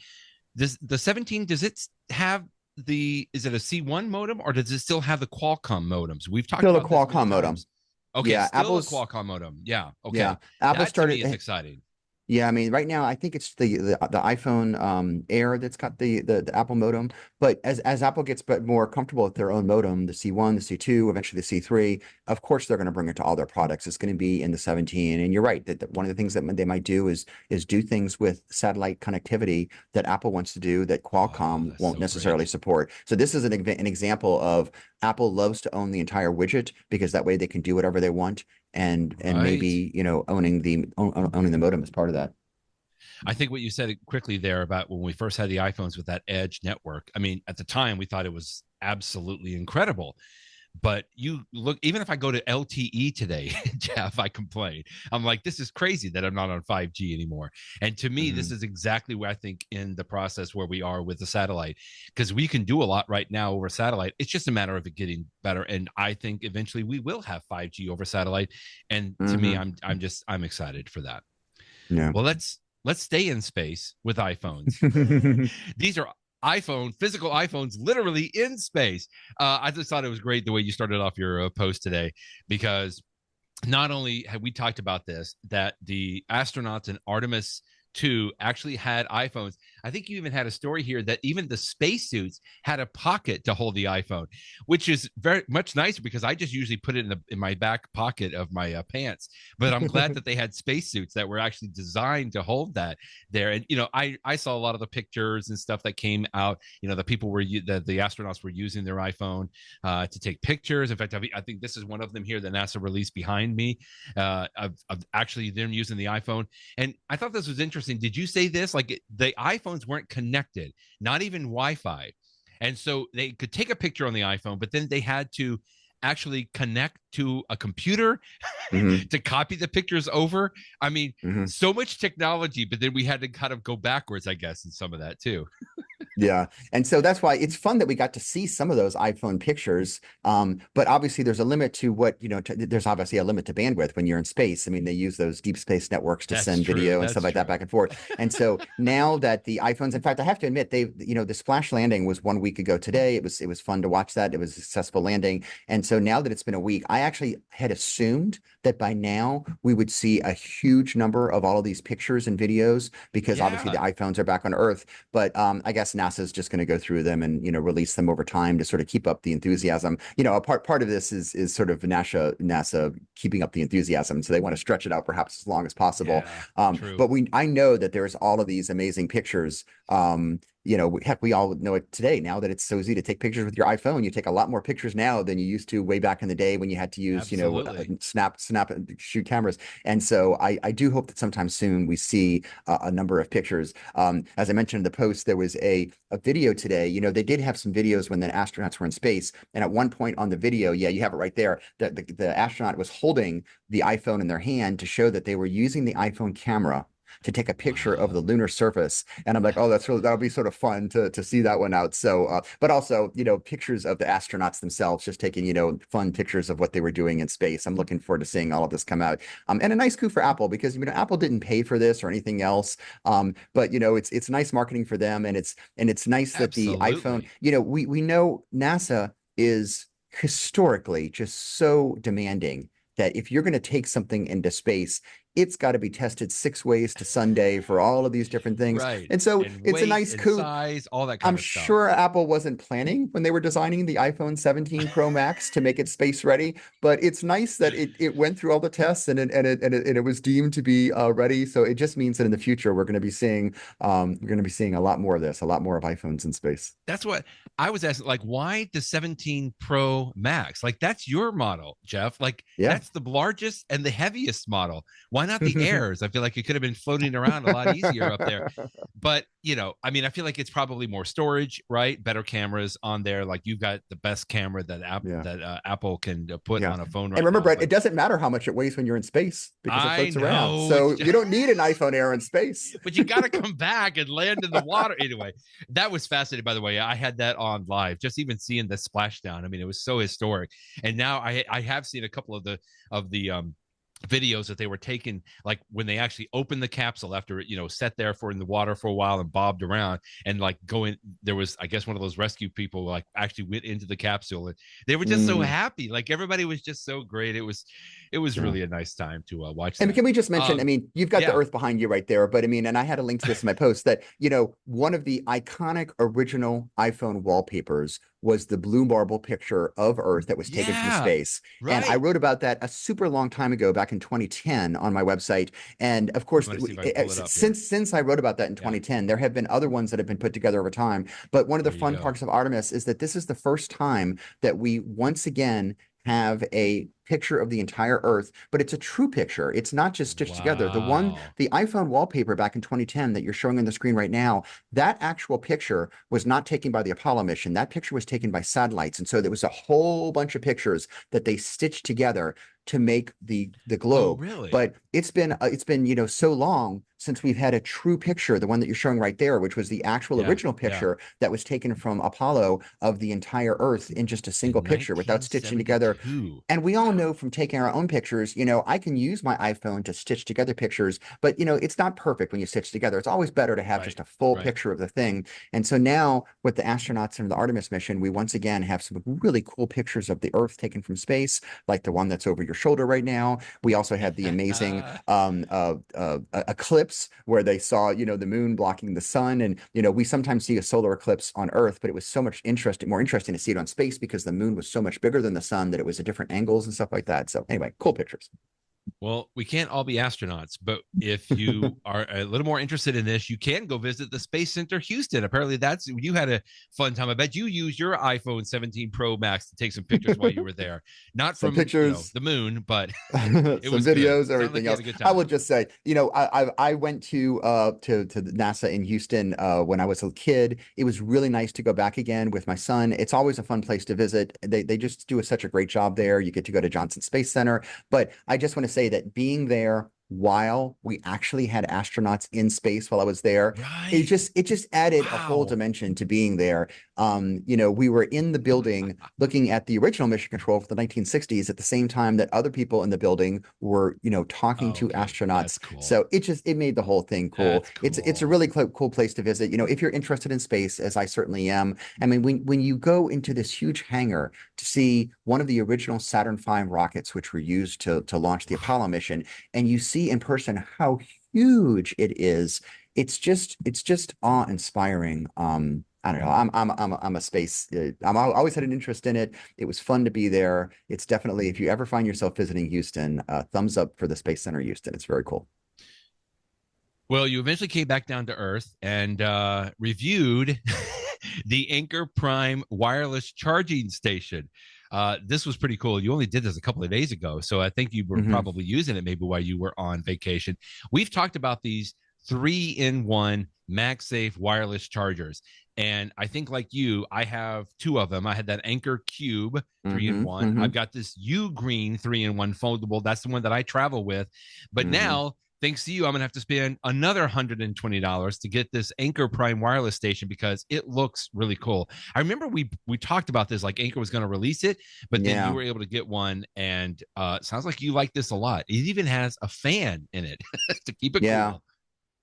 the 17, does it have is it a C1 modem or does it still have the Qualcomm modems? We've talked Still a about this many Qualcomm modem. times. Okay, Yeah, still a Apple's Qualcomm modem. Yeah, yeah, okay. Apple That to me is started. exciting. Yeah, I mean, right now I think it's the iPhone Air that's got the Apple modem. But as Apple gets more comfortable with their own modem, the C1, the C2, eventually the C3, of course they're going to bring it to all their products. It's going to be in the 17. And you're right that one of the things that they might do is do things with satellite connectivity that Apple wants to do that Oh, Qualcomm that's won't so necessarily great. support. So this is an example of Apple loves to own the entire widget because that way they can do whatever they want, and Right. maybe owning the modem is part of that. I think what you said quickly there about when we first had the iPhones with that Edge network. I mean, at the time we thought it was absolutely incredible. But you look, even if I go to LTE today, Jeff, I complain. I'm like, this is crazy that I'm not on 5G anymore. And to me, this Mhm. is exactly where I think in the process where we are with the satellite, because we can do a lot right now over satellite. It's just a matter of it getting better. And I think eventually we will have 5G over satellite. And to me, Mhm. I'm excited for that. Yeah. Well, let's stay in space with iPhones. These are physical iPhones, literally in space. I just thought it was great the way you started off your post today, because not only have we talked about this, that the astronauts in Artemis 2 actually had iPhones. I think you even had a story here that even the spacesuits had a pocket to hold the iPhone, which is very much nicer because I just usually put it in my back pocket of my pants. But I'm glad that they had spacesuits that were actually designed to hold that there. And I saw a lot of the pictures and stuff that came out. The people the astronauts were using their iPhone to take pictures. In fact, I think this is one of them here that NASA released behind me, of actually them using the iPhone. And I thought this was interesting. Did you say this? Like the iPhones weren't connected, not even Wi-Fi. And so they could take a picture on the iPhone, but then they had to actually connect to a computer Mhm. to copy the pictures over. I mean, Mhm. so much technology, but then we had to kind of go backwards, I guess, in some of that too. Yeah. And so that's why it's fun that we got to see some of those iPhone pictures. But obviously there's a limit to what, there's obviously a limit to bandwidth when you're in space. I mean, they use those deep space networks to That's send true. video and stuff That's like that true. back and forth. And so now that the iPhones, in fact, I have to admit, the splash landing was 1 week ago today. It was fun to watch that. It was a successful landing. And so now that it's been a week, I actually had assumed that by now we would see a huge number of all of these pictures and videos because obviously the Yeah. iPhones are back on Earth. But I guess NASA's just going to go through them and release them over time to sort of keep up the enthusiasm. A part of this is sort of NASA keeping up the enthusiasm, so they want to stretch it out perhaps as long as possible. Yeah. True. But I know that there's all of these amazing pictures. Heck, we all know it today now that it's so easy to take pictures with your iPhone. You take a lot more pictures now than you used to way back in the day when you had to use, Absolutely. snap and shoot cameras. And so I do hope that sometime soon we see a number of pictures. As I mentioned in the post, there was a video today. They did have some videos when the astronauts were in space. And at one point on the video, yeah, you have it right there, that the astronaut was holding the iPhone in their hand to show that they were using the iPhone camera to take a picture of Wow. the lunar surface. And I'm like, oh, that'll be sort of fun to see that one out. So, but also, pictures of the astronauts themselves, just taking, fun pictures of what they were doing in space. I'm looking forward to seeing all of this come out. And a nice coup for Apple because, Apple didn't pay for this or anything else. But, it's nice marketing for them. And it's nice that the iPhone, Absolutely. we know NASA is historically just so demanding that if you're going to take something into space, it's got to be tested 6 ways to Sunday for all of these different things. Right. And so And it's a weight nice and coup. size, all that I'm kind of stuff. sure Apple wasn't planning when they were designing the iPhone 17 Pro Max to make it space ready, but it's nice that it went through all the tests and it was deemed to be ready. So it just means that in the future we're going to be seeing a lot more of this, a lot more of iPhones in space. That's what I was asking. Like, why the 17 Pro Max? Like, that's your model, Jeff. Like, Yeah. that's the largest and the heaviest model. Why not the Airs? I feel like it could have been floating around a lot easier up there. But, I mean, I feel like it's probably more storage, right? Better cameras on there. Like, you've got the best camera that Apple can put Yeah. on a phone right And remember, now. Brett, it doesn't matter how much it weighs when you're in space because it I floats around. know. So you don't need an iPhone Air in space. But you got to come back and land in the water. Anyway, that was fascinating, by the way. I had that on live, just even seeing the splashdown. I mean, it was so historic. And now I have seen a couple of the videos that they were taking, like when they actually opened the capsule after sat there for in the water for a while and bobbed around and like going. There was, I guess, one of those rescue people like actually went into the capsule and they were just so happy. Like everybody was just so great. It was really a nice time to watch. And that. can we just mention, I mean, you've got the Yeah. Earth behind you right there, but I mean, and I had a link to this in my post that, one of the iconic original iPhone wallpapers was the blue marble picture of Earth that was taken from space. And I Right. wrote about that a super long time ago, back in 2010 on my website. And of course, I'm gonna see if I can pull it up here. since I wrote about that in 2010, there have been other ones that have been put together over time. But one of the There you fun go. parts of Artemis is that this is the first time that we once again have a picture of the entire Earth, but it's a true picture. It's not just stitched together. Wow. The iPhone wallpaper back in 2010 that you're showing on the screen right now, that actual picture was not taken by the Apollo mission. That picture was taken by satellites. And so there was a whole bunch of pictures that they stitched together to make the globe. Oh, really? But it's been so long since we've had a true picture, the one that you're showing right there, which was the actual original picture that was taken from Apollo of the entire Earth in just a single picture without stitching together. And we all know from taking our own pictures, I can use my iPhone to stitch together pictures, but it's not perfect when you stitch together. It's always better to have just a full picture of the thing. And so now with the astronauts and the Artemis mission, we once again have some really cool pictures of the Earth taken from space, like the one that's over your shoulder right now. We also have the amazing eclipse where they saw, the moon blocking the sun. And, we sometimes see a solar eclipse on Earth, but it was so much more interesting to see it on space because the moon was so much bigger than the sun that it was at different angles and stuff like that. So anyway, cool pictures. Well, we can't all be astronauts, but if you are a little more interested in this, you can go visit the Space Center Houston. Apparently, you had a fun time. I bet you used your iPhone 17 Pro Max to take some pictures while you were there. Not Some from, pictures, the moon, but it some was good. videos, Sounded like everything you had else. a good I will time. just say, I went to the NASA in Houston when I was a kid. It was really nice to go back again with my son. It's always a fun place to visit. They just do such a great job there. You get to go to Johnson Space Center, but I just want to say that being there while we actually had astronauts in space while I was there, Right. it just added a whole Wow. dimension to being there. We were in the building looking at the original mission control for the 1960s at the same time that other people in the building were, talking to Okay. astronauts. That's cool. So it made the whole thing cool. That's It's a cool. really cool place to visit. If you're interested in space, as I certainly am. I mean, when you go into this huge hangar to see one of the original Saturn V rockets, which were used to launch the Apollo mission, and you see in person how huge it is, it's just awe-inspiring. I don't know. I'm a space. Always had an interest in it. It was fun to be there. It's definitely, if you ever find yourself visiting Houston, thumbs up for the Space Center Houston. It's very cool. Well, you eventually came back down to earth and reviewed the Anchor Prime wireless charging station. This was pretty cool. You only did this a couple of days ago, so I think you were Hmm. probably using it maybe while you were on vacation. We've talked about these 3-in-1 MagSafe wireless chargers. And I think, like you, I have two of them. I had that Anchor Cube 3-in-1. Hmm. I've got this U Green 3-in-1 foldable. That's the one that I travel with. But Hmm. now, thanks to you, I'm going to have to spend another $120 to get this Anchor Prime wireless station because it looks really cool. I remember we talked about this, like Anchor was going to release it, but then you Yeah. were able to get one, and it sounds like you like this a lot. It even has a fan in it to keep it Yeah. cool.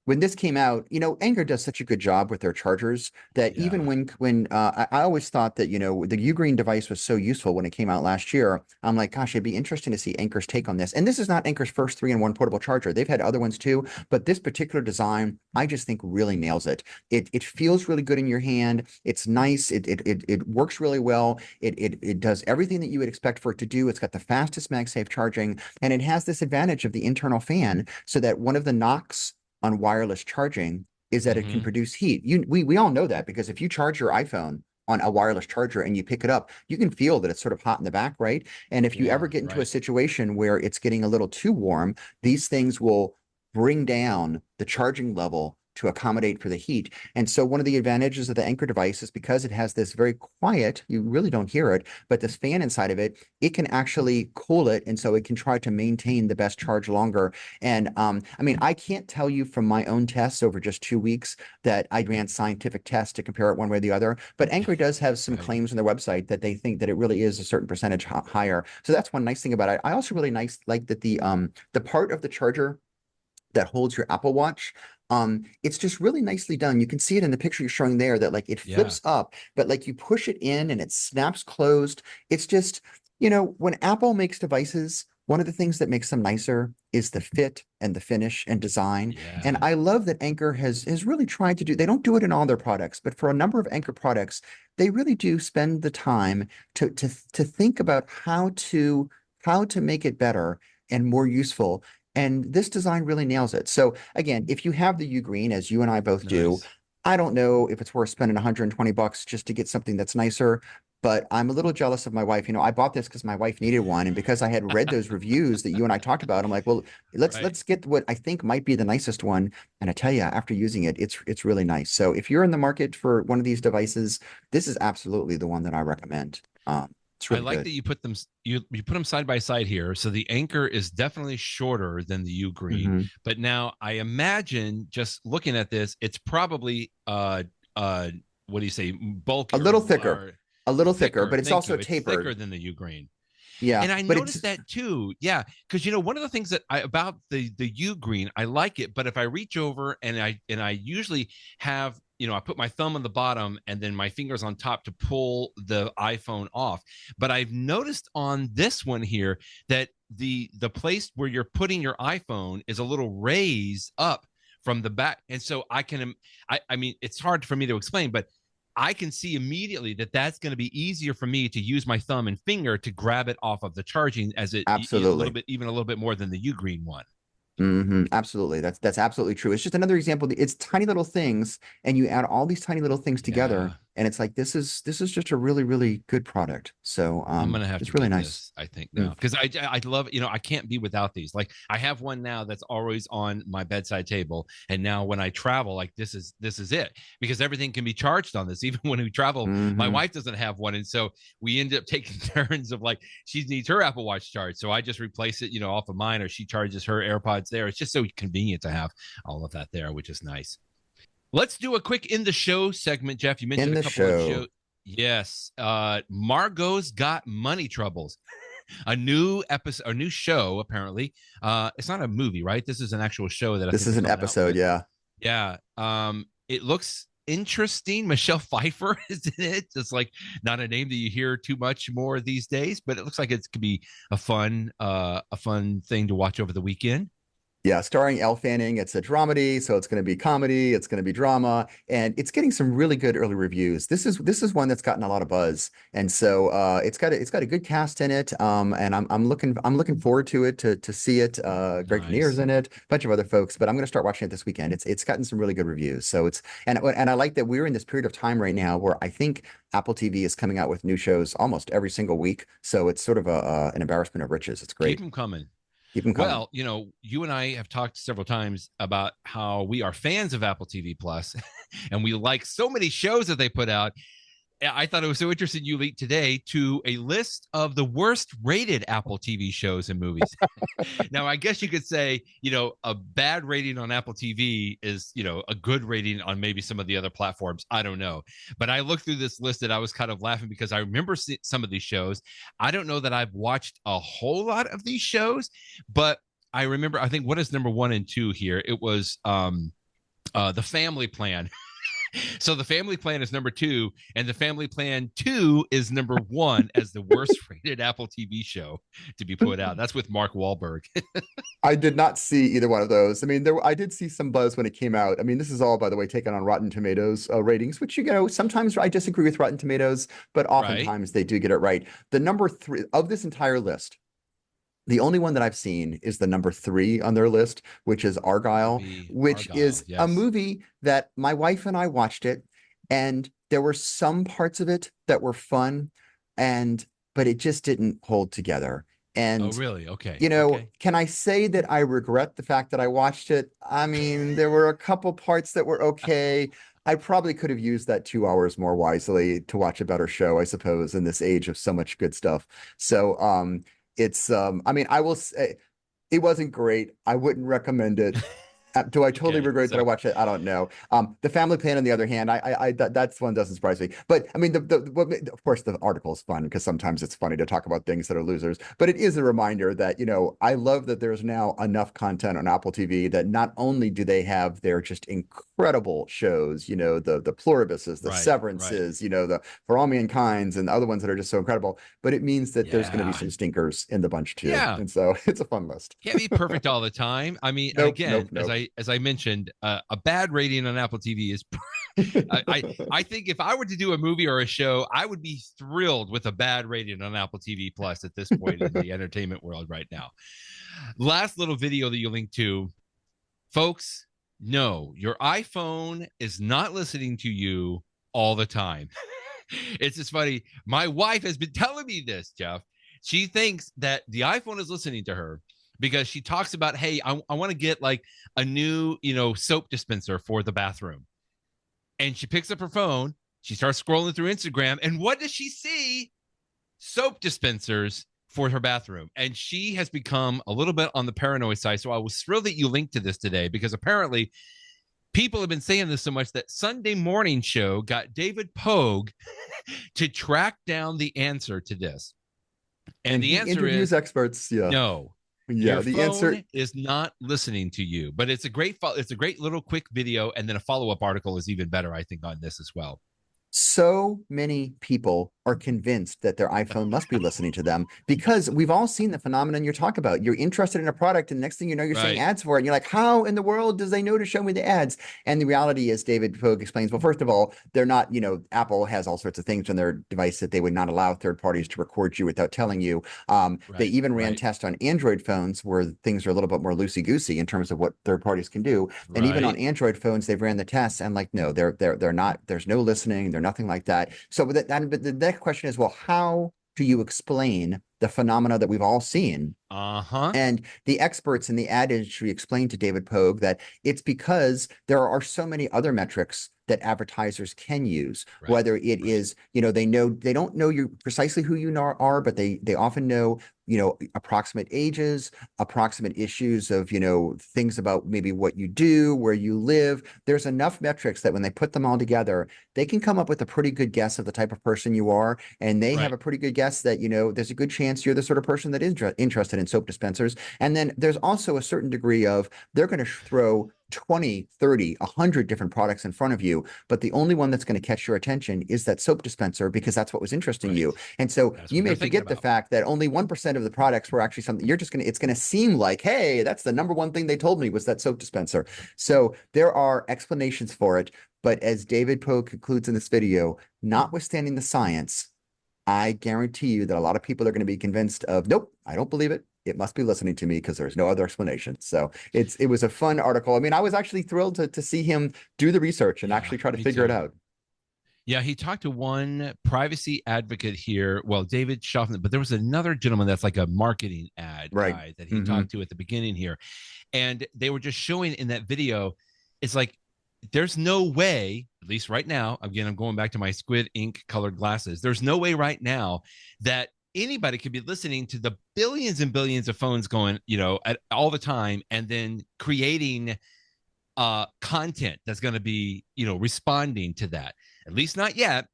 When this came out, Anker does such a good job with their chargers that even Yeah. when I always thought that the Ugreen device was so useful when it came out last year. I'm like, gosh, it'd be interesting to see Anker's take on this. And this is not Anker's first 3-in-1 portable charger. They've had other ones too, but this particular design, I just think really nails it. It feels really good in your hand. It's nice. It works really well. It does everything that you would expect for it to do. It's got the fastest MagSafe charging, and it has this advantage of the internal fan, so that one of the knocks on wireless charging is that it can Mm-hmm. produce heat. We all know that, because if you charge your iPhone on a wireless charger and you pick it up, you can feel that it's sort of hot in the back, right? And if you ever Warm, get into a right? situation where it's getting a little too warm, these things will bring down the charging level to accommodate for the heat. And so one of the advantages of the Anchor device is because it has this very quiet, you really don't hear it, but this fan inside of it, it can actually cool it. And so it can try to maintain the best charge longer. And I mean, I can't tell you from my own tests over just 2 weeks that I ran scientific tests to compare it one way or the other. But Anchor does have some Right. claims on their website that they think that it really is a certain percentage higher. So that's one nice thing about it. I also really like that the part of the charger that holds your Apple Watch. It's just really nicely done. You can see it in the picture you're showing there, that like it Yeah. flips up, but like you push it in and it snaps closed. It's just, when Apple makes devices, one of the things that makes them nicer is the fit and the finish and design. And Yeah. I love that Anchor has really tried to do, they don't do it in all their products, but for a number of Anchor products, they really do spend the time to think about how to make it better and more useful. And this design really nails it. So again, if you have the U Green, as you and I both do, Nice. I don't know if it's worth spending $120 just to get something that's nicer, but I'm a little jealous of my wife. I bought this because my wife needed one, and because I had read those reviews that you and I talked about, I'm like, well, let's Right. let's get what I think might be the nicest one. And I tell you, after using it, it's really nice. So if you're in the market for one of these devices, this is absolutely the one that I recommend. It's I really like good. that you put them you put them side by side here. So the Anchor is definitely shorter than the U Green, Hmm. but now I imagine just looking at this, it's probably what do you say, A bulkier little thicker, or a little thicker, thicker. but it's Thank also you. It's thicker tapered. than the U Green. Yeah, And I but it's noticed that too. Yeah, because one of the things that I about the U Green, I like it, but if I reach over and I usually have, I put my thumb on the bottom and then my fingers on top to pull the iPhone off. But I've noticed on this one here that the place where you're putting your iPhone is a little raised up from the back, and so I mean, it's hard for me to explain, but I can see immediately that that's going to be easier for me to use my thumb and finger to grab it off of the charging as it a little Absolutely. bit, even a little bit more than the Ugreen one. Absolutely. That's absolutely true. It's just another example. It's tiny little things, and you add all these tiny little things together, Yeah. and it's like this is just a really, really good product. So I'm gonna have to it's really get nice. this, I think Mm. now, because I love, I can't be without these. Like I have one now that's always on my bedside table, and now when I travel, like this is it, because everything can be charged on this. Even when we travel, my Hmm. wife doesn't have one, and so we end up taking turns of like she needs her Apple Watch charged, so I just replace it, off of mine, or she charges her AirPods there. It's just so convenient to have all of that there, which is nice. Let's do a quick in the show segment, Jeff. You In mentioned a the couple of show. shows. Yes. Margot's Got Money Troubles. A new episode, a new show, apparently. It's not a movie, right? This is an actual show that I This think is they're an coming out episode, with. yeah. Yeah. It looks interesting. Michelle Pfeiffer is in it. It's like not a name that you hear too much more these days, but it looks like it could be a fun thing to watch over the weekend. Yeah, starring Elle Fanning. It's a dramedy, so it's going to be comedy, it's going to be drama, and it's getting some really good early reviews. This is one that's gotten a lot of buzz, and so it's got a good cast in it. And I'm looking forward to it to see it. Greg Kinnear's Nice. in it, a bunch of other folks, but I'm going to start watching it this weekend. It's gotten some really good reviews. So and I like that we're in this period of time right now where I think Apple TV is coming out with new shows almost every single week. So it's sort of an embarrassment of riches. It's Keep great. them coming. Keep them coming. Well, you and I have talked several times about how we are fans of Apple TV Plus, and we like so many shows that they put out. I thought it was so interesting you leaked today to a list of the worst rated Apple TV shows and movies. Now, I guess you could say, a bad rating on Apple TV is, a good rating on maybe some of the other platforms. I don't know. But I looked through this list and I was kind of laughing because I remember some of these shows. I don't know that I've watched a whole lot of these shows, but I remember, I think what is number 1 and 2 here? It was The Family Plan. So The Family Plan is number 2, and The Family Plan 2 is number 1 as the worst rated Apple TV show to be put out. That's with Mark Wahlberg. I did not see either one of those. I mean, I did see some buzz when it came out. I mean, this is all, by the way, taken on Rotten Tomatoes ratings, which, sometimes I disagree with Rotten Tomatoes, but Right. oftentimes they do get it right. The number 3 of this entire list, the only one that I've seen is the number 3 on their list, which is Argyle, Maybe which Argyle. is a Yes. movie that my wife and I watched it, and there were some parts of it that were fun, but it just didn't hold together. Oh, And really? Okay. Okay. can I say that I regret the fact that I watched it? I mean, there were a couple parts that were okay. I probably could have used that 2 hours more wisely to watch a better show, I suppose, in this age of so much good stuff. So, I mean, I will say it wasn't great. I wouldn't recommend it. Do I totally Okay. regret that I So, watched it? I don't know. The Family Plan, on the other hand, that's one doesn't surprise me. But I mean, of course, the article is fun because sometimes it's funny to talk about things that are losers. But it is a reminder that I love that there's now enough content on Apple TV that not only do they have their just incredible shows, the Pluribuses, the right. Right. Severances, the For All Mankind's, and the other ones that are just so incredible. But it means that there's going to be Yeah. some stinkers in the bunch too, Yeah. and so it's a fun list. Can't be perfect all the time. I mean, and Nope, nope, again, as nope. I mentioned, a bad rating on Apple TV is. I think if I were to do a movie or a show, I would be thrilled with a bad rating on Apple TV Plus at this point in the entertainment world right now. Last little video that you link to, folks. No, your iPhone is not listening to you all the time. It's just funny. My wife has been telling me this, Jeff. She thinks that the iPhone is listening to her because she talks about, hey, I want to get like a new, soap dispenser for the bathroom. And she picks up her phone. She starts scrolling through Instagram. And what does she see? Soap dispensers for her bathroom. And she has become a little bit on the paranoid side. So I was thrilled that you linked to this today because apparently people have been saying this so much that Sunday Morning Show got David Pogue to track down the answer to this. And the he answer interviews is experts. Yeah. no. Yeah. Your The answer. phone is not listening to you, but it's a great little quick video, and then a follow-up article is even better, I think, on this as well. So many people are convinced that their iPhone must be listening to them because we've all seen the phenomenon you're talking about. You're interested in a product, and next thing you know, you're seeing Right. ads for it. And you're like, how in the world does they know to show me the ads? And the reality is, David Pogue explains, well, first of all, they're not, Apple has all sorts of things on their device that they would not allow third parties to record you without telling you. They Right. even ran Right. tests on Android phones where things are a little bit more loosey-goosey in terms of what third parties can do. And even on Right. Android phones, they've ran the tests and like, no, they're not, there's no listening, they're nothing like that. So but the next question is, well, how do you explain the phenomena that we've all seen? Uh-huh. And the experts in the ad industry explained to David Pogue that it's because there are so many other metrics that advertisers can use, Right. whether it Right. is, they don't know you precisely who you are, but they often know, approximate ages, approximate issues of, things about maybe what you do, where you live. There's enough metrics that when they put them all together, they can come up with a pretty good guess of the type of person you are. And they have Right. a pretty good guess that, there's a good chance you're the sort of person that is interested in soap dispensers. And then there's also a certain degree of they're going to throw 20, 30, 100 different products in front of you, but the only one that's going to catch your attention is that soap dispenser because that's what was interesting Right. you. And so That's you what may they're thinking forget the about. fact that only 1% of the products were actually something it's going to seem like, hey, that's the number one thing they told me was that soap dispenser. So there are explanations for it. But as David Poe concludes in this video, notwithstanding the science, I guarantee you that a lot of people are going to be convinced of, nope, I don't believe it. It must be listening to me because there's no other explanation. So it was a fun article. I mean, I was actually thrilled to see him do the research and Yeah, actually try to me figure it too. out. Yeah, he talked to one privacy advocate here. Well, David Schaffner, but there was another gentleman that's like a marketing ad Right. guy that he Mm-hmm. talked to at the beginning here. And they were just showing in that video, it's like, there's no way, at least right now, again, I'm going back to my squid ink colored glasses. There's no way right now that anybody could be listening to the billions and billions of phones going, at all the time, and then creating content that's going to be, responding to that. At least not yet.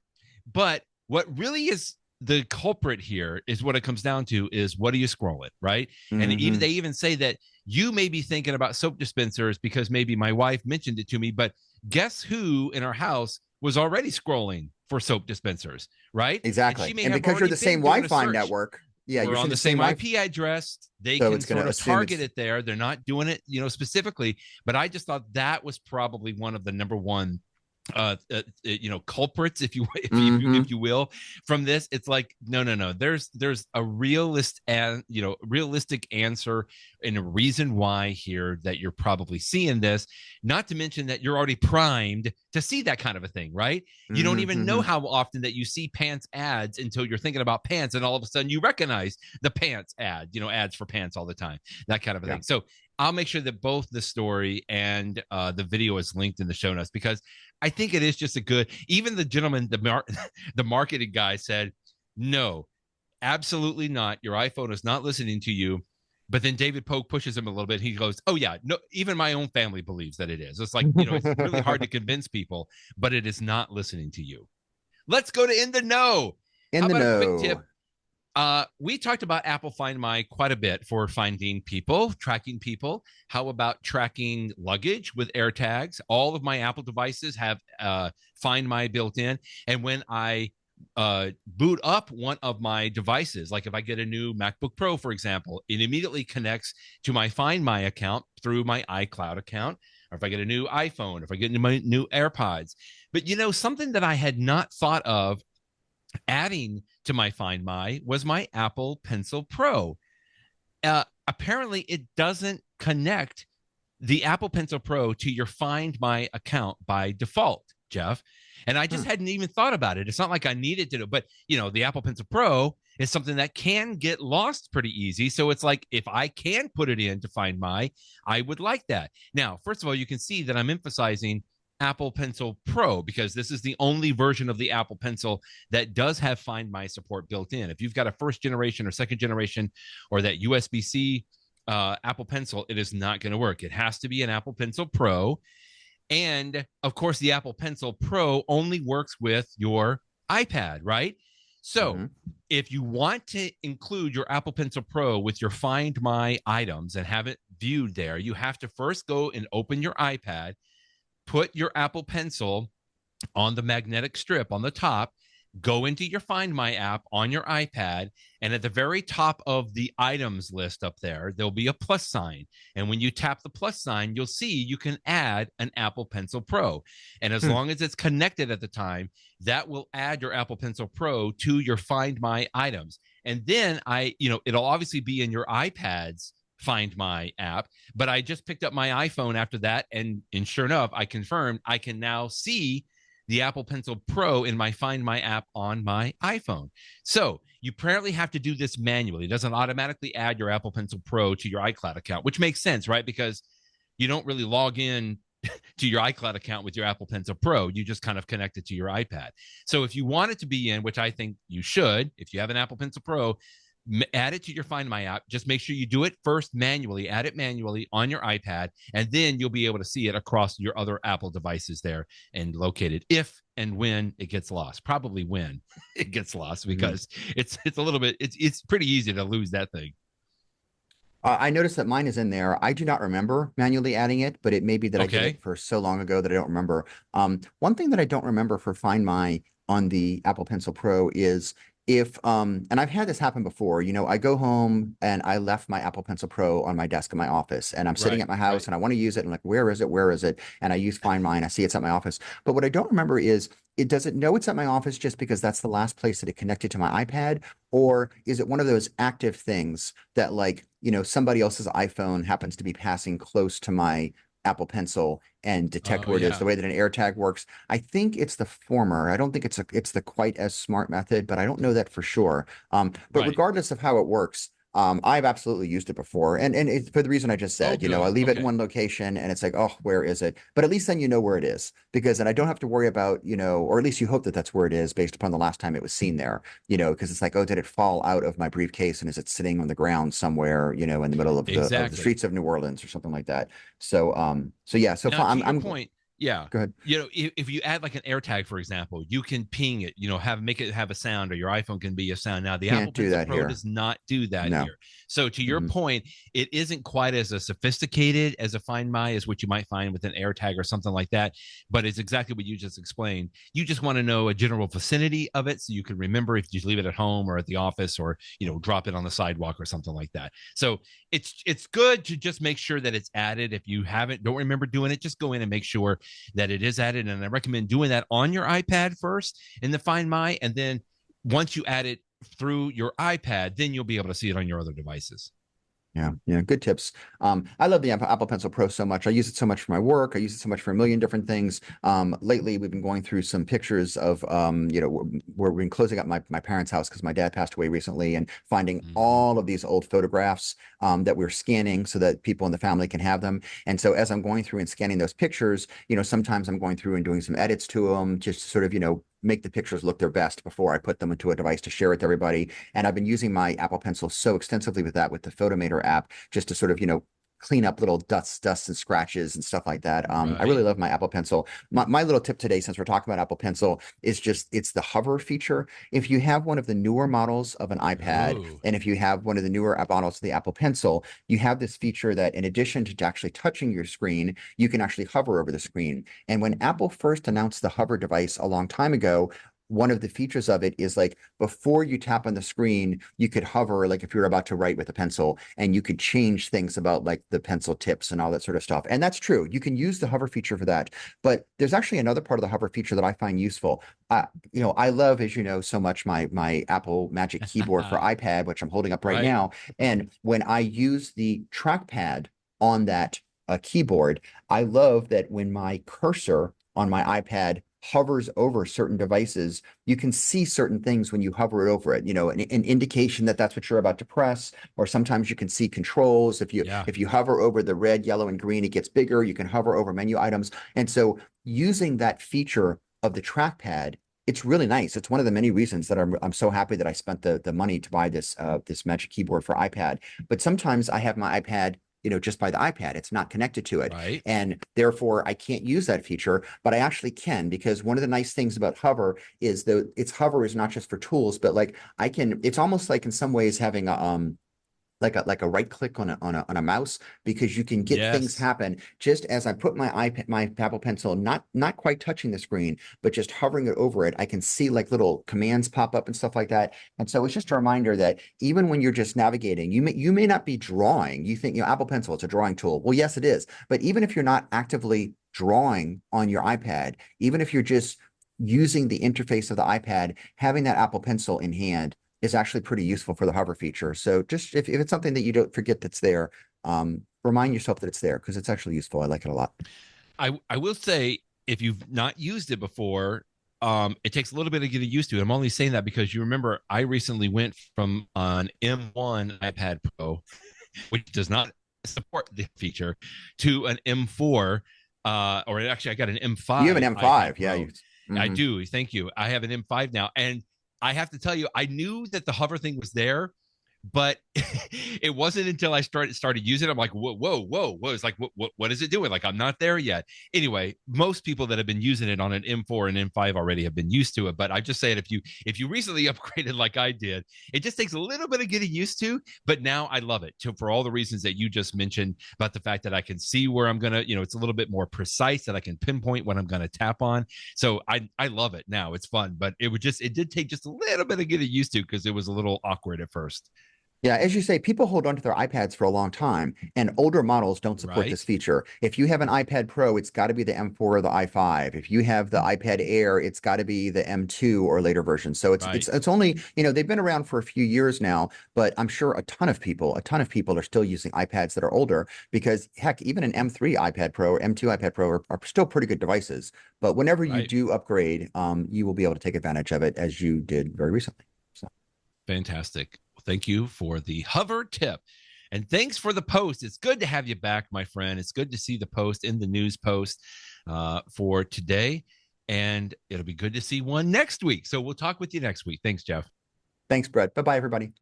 But what really is the culprit here is what it comes down to is what are you scrolling, right? And Mm-hmm. they even say that you may be thinking about soap dispensers because maybe my wife mentioned it to me, but guess who in our house was already scrolling for soap dispensers, right? And she Exactly. may And have because you're already the been same doing a Wi-Fi search. network, yeah, We're you're on seeing the the same same Wi-Fi. IP address. They So can it's going sort to of assume target it's it there. They're not doing it, specifically. But I just thought that was probably one of the number one culprits, if you mm-hmm. if you will, from this. It's like no, there's a realistic answer and a reason why here that you're probably seeing this, not to mention that you're already primed to see that kind of a thing, right? You don't even know Mm-hmm. how often that you see pants ads until you're thinking about pants and all of a sudden you recognize the pants ad, ads for pants all the time, that kind of a Yeah. thing. So I'll make sure that both the story and the video is linked in the show notes because I think it is just a good. Even the gentleman, the marketing guy said, "No, absolutely not. Your iPhone is not listening to you." But then David Pogue pushes him a little bit. He goes, "Oh yeah, no. Even my own family believes that it is. It's like it's really hard to convince people, but it is not listening to you." Let's go to in the know. In How the about a quick tip? know. We talked about Apple Find My quite a bit for finding people, tracking people. How about tracking luggage with AirTags? All of my Apple devices have Find My built in. And when I boot up one of my devices, like if I get a new MacBook Pro, for example, it immediately connects to my Find My account through my iCloud account. Or if I get a new iPhone, if I get my new AirPods. But something that I had not thought of adding to my Find My was my Apple Pencil Pro. Apparently, it doesn't connect the Apple Pencil Pro to your Find My account by default, Jeff. And I just hadn't even thought about it. It's not like I needed to do, but the Apple Pencil Pro is something that can get lost pretty easy. So it's like if I can put it in to Find My, I would like that. Now, first of all, you can see that I'm emphasizing Apple Pencil Pro because this is the only version of the Apple Pencil that does have Find My support built in. If you've got a first generation or second generation or that USB-C Apple Pencil, it is not going to work. It has to be an Apple Pencil Pro. And of course, the Apple Pencil Pro only works with your iPad, right? So if you want to include your Apple Pencil Pro with your Find My items and have it viewed there, you have to first go and open your iPad, put your Apple Pencil on the magnetic strip on the top, go into your Find My app on your iPad, and at the very top of the items list up there, there'll be a plus sign. And when you tap the plus sign, you'll see you can add an Apple Pencil Pro. And as long as it's connected at the time, that will add your Apple Pencil Pro to your Find My items. And then it'll obviously be in your iPad's Find My app, but I just picked up my iPhone after that, and sure enough, I confirmed I can now see the Apple Pencil Pro in my Find My app on my iPhone. So you apparently have to do this manually. It doesn't automatically add your Apple Pencil Pro to your iCloud account, which makes sense, right? Because you don't really log in to your iCloud account with your Apple Pencil Pro. You just kind of connect it to your iPad. So if you want it to be in, which I think you should, if you have an Apple Pencil Pro, add it to your Find My app. Just make sure you do it first manually, add it manually on your iPad, and then you'll be able to see it across your other Apple devices there and locate it if and when it gets lost. Probably when it gets lost, because it's a little bit, it's pretty easy to lose that thing. I noticed that mine is in there. I do not remember manually adding it, but it may be that I did it for so long ago that I don't remember. One thing that I don't remember for Find My on the Apple Pencil Pro is if, and I've had this happen before, I go home and I left my Apple Pencil Pro on my desk in my office, and I'm sitting at my house and I want to use it. And I'm like, where is it? Where is it? And I use Find My and I see it's at my office. But what I don't remember is, does it know it's at my office just because that's the last place that it connected to my iPad? Or is it one of those active things that, like, somebody else's iPhone happens to be passing close to my Apple Pencil and detect where it is, the way that an AirTag works? I think it's the former. I don't think it's the quite as smart method, but I don't know that for sure. But regardless of how it works, I've absolutely used it before, and it's for the reason I just said. I leave it in one location, and it's like, oh, where is it? But at least then you know where it is, because then I don't have to worry about, or at least you hope that that's where it is based upon the last time it was seen there. Because it's like, oh, did it fall out of my briefcase, and is it sitting on the ground somewhere, in the middle of the streets of New Orleans or something like that? So, yeah. So now, I'm point. Yeah. Go ahead. If you add like an AirTag, for example, you can ping it, make it have a sound, or your iPhone can be a sound. Now, the Apple Pencil Pro does not do that here. So to your point, it isn't quite as sophisticated as a Find My as what you might find with an AirTag or something like that. But it's exactly what you just explained. You just want to know a general vicinity of it, so you can remember if you leave it at home or at the office, or drop it on the sidewalk or something like that. So it's good to just make sure that it's added. If you don't remember doing it, just go in and make sure that it is added. And I recommend doing that on your iPad first in the Find My, and then once you add it through your iPad, then you'll be able to see it on your other devices. Yeah. Good tips. I love the Apple Pencil Pro so much. I use it so much for my work. I use it so much for a million different things. Lately, we've been going through some pictures of, where we've been closing up my parents' house because my dad passed away recently, and finding all of these old photographs that we're scanning so that people in the family can have them. And so as I'm going through and scanning those pictures, sometimes I'm going through and doing some edits to them, just to sort of, make the pictures look their best before I put them into a device to share with everybody. And I've been using my Apple Pencil so extensively with that, with the Photomator app, just to sort of, clean up little dusts and scratches and stuff like that. I really love my Apple Pencil. My little tip today, since we're talking about Apple Pencil, is it's the hover feature. If you have one of the newer models of an iPad, and if you have one of the newer models of the Apple Pencil, you have this feature that, in addition to actually touching your screen, you can actually hover over the screen. And when Apple first announced the hover device a long time ago, one of the features of it is, like, before you tap on the screen, you could hover, like if you're about to write with a pencil, and you could change things about, like, the pencil tips and all that sort of stuff. And that's true. You can use the hover feature for that. But there's actually another part of the hover feature that I find useful. I love, as you know, so much my Apple Magic Keyboard for iPad, which I'm holding up right now. And when I use the trackpad on that keyboard, I love that when my cursor on my iPad hovers over certain devices, you can see certain things when you hover it over it, an indication that that's what you're about to press. Or sometimes you can see controls. If you hover over the red, yellow, and green, it gets bigger. You can hover over menu items. And so using that feature of the trackpad, it's really nice. It's one of the many reasons that I'm so happy that I spent the money to buy this Magic Keyboard for iPad. But sometimes I have my iPad, just by the iPad, it's not connected to it. And therefore I can't use that feature, but I actually can, because one of the nice things about hover is hover is not just for tools, but, like, it's almost like, in some ways, having like a right click on a mouse, because you can get things Yes. happen just as I put my Apple Pencil, not quite touching the screen, but just hovering it over it. I can see like little commands pop up and stuff like that. And so it's just a reminder that even when you're just navigating, you may not be drawing. You think, Apple Pencil, it's a drawing tool. Well, yes, it is. But even if you're not actively drawing on your iPad, even if you're just using the interface of the iPad, having that Apple Pencil in hand is actually pretty useful for the hover feature. So just if it's something that you don't forget that's there, remind yourself that it's there, because it's actually useful. I like it a lot. I will say, if you've not used it before, it takes a little bit of getting used to it. I'm only saying that because you remember I recently went from an M1 iPad Pro, which does not support the feature, to an M4, or actually I got an M5. You have an M5, iPad yeah. Pro. I do. Thank you. I have an M5 now, and I have to tell you, I knew that the hover thing was there, but it wasn't until I started using it. I'm like, whoa. It's like, what is it doing? Like, I'm not there yet. Anyway, most people that have been using it on an M4 and M5 already have been used to it. But I just say it, if you recently upgraded like I did, it just takes a little bit of getting used to. But now I love it for all the reasons that you just mentioned, about the fact that I can see where I'm gonna, it's a little bit more precise, that I can pinpoint what I'm gonna tap on. So I love it now. It's fun, but it did take just a little bit of getting used to, because it was a little awkward at first. Yeah, as you say, people hold on to their iPads for a long time, and older models don't support Right. this feature. If you have an iPad Pro, it's got to be the M4 or the i5. If you have the iPad Air, it's got to be the M2 or later version. So it's Right. it's only, they've been around for a few years now, but I'm sure a ton of people are still using iPads that are older, because heck, even an M3 iPad Pro or M2 iPad Pro are still pretty good devices. But whenever you Right. do upgrade, you will be able to take advantage of it, as you did very recently. So. Fantastic. Well, thank you for the hover tip. And thanks for the post. It's good to have you back, my friend. It's good to see the post in the news post for today. And it'll be good to see one next week. So we'll talk with you next week. Thanks, Jeff. Thanks, Brett. Bye-bye, everybody.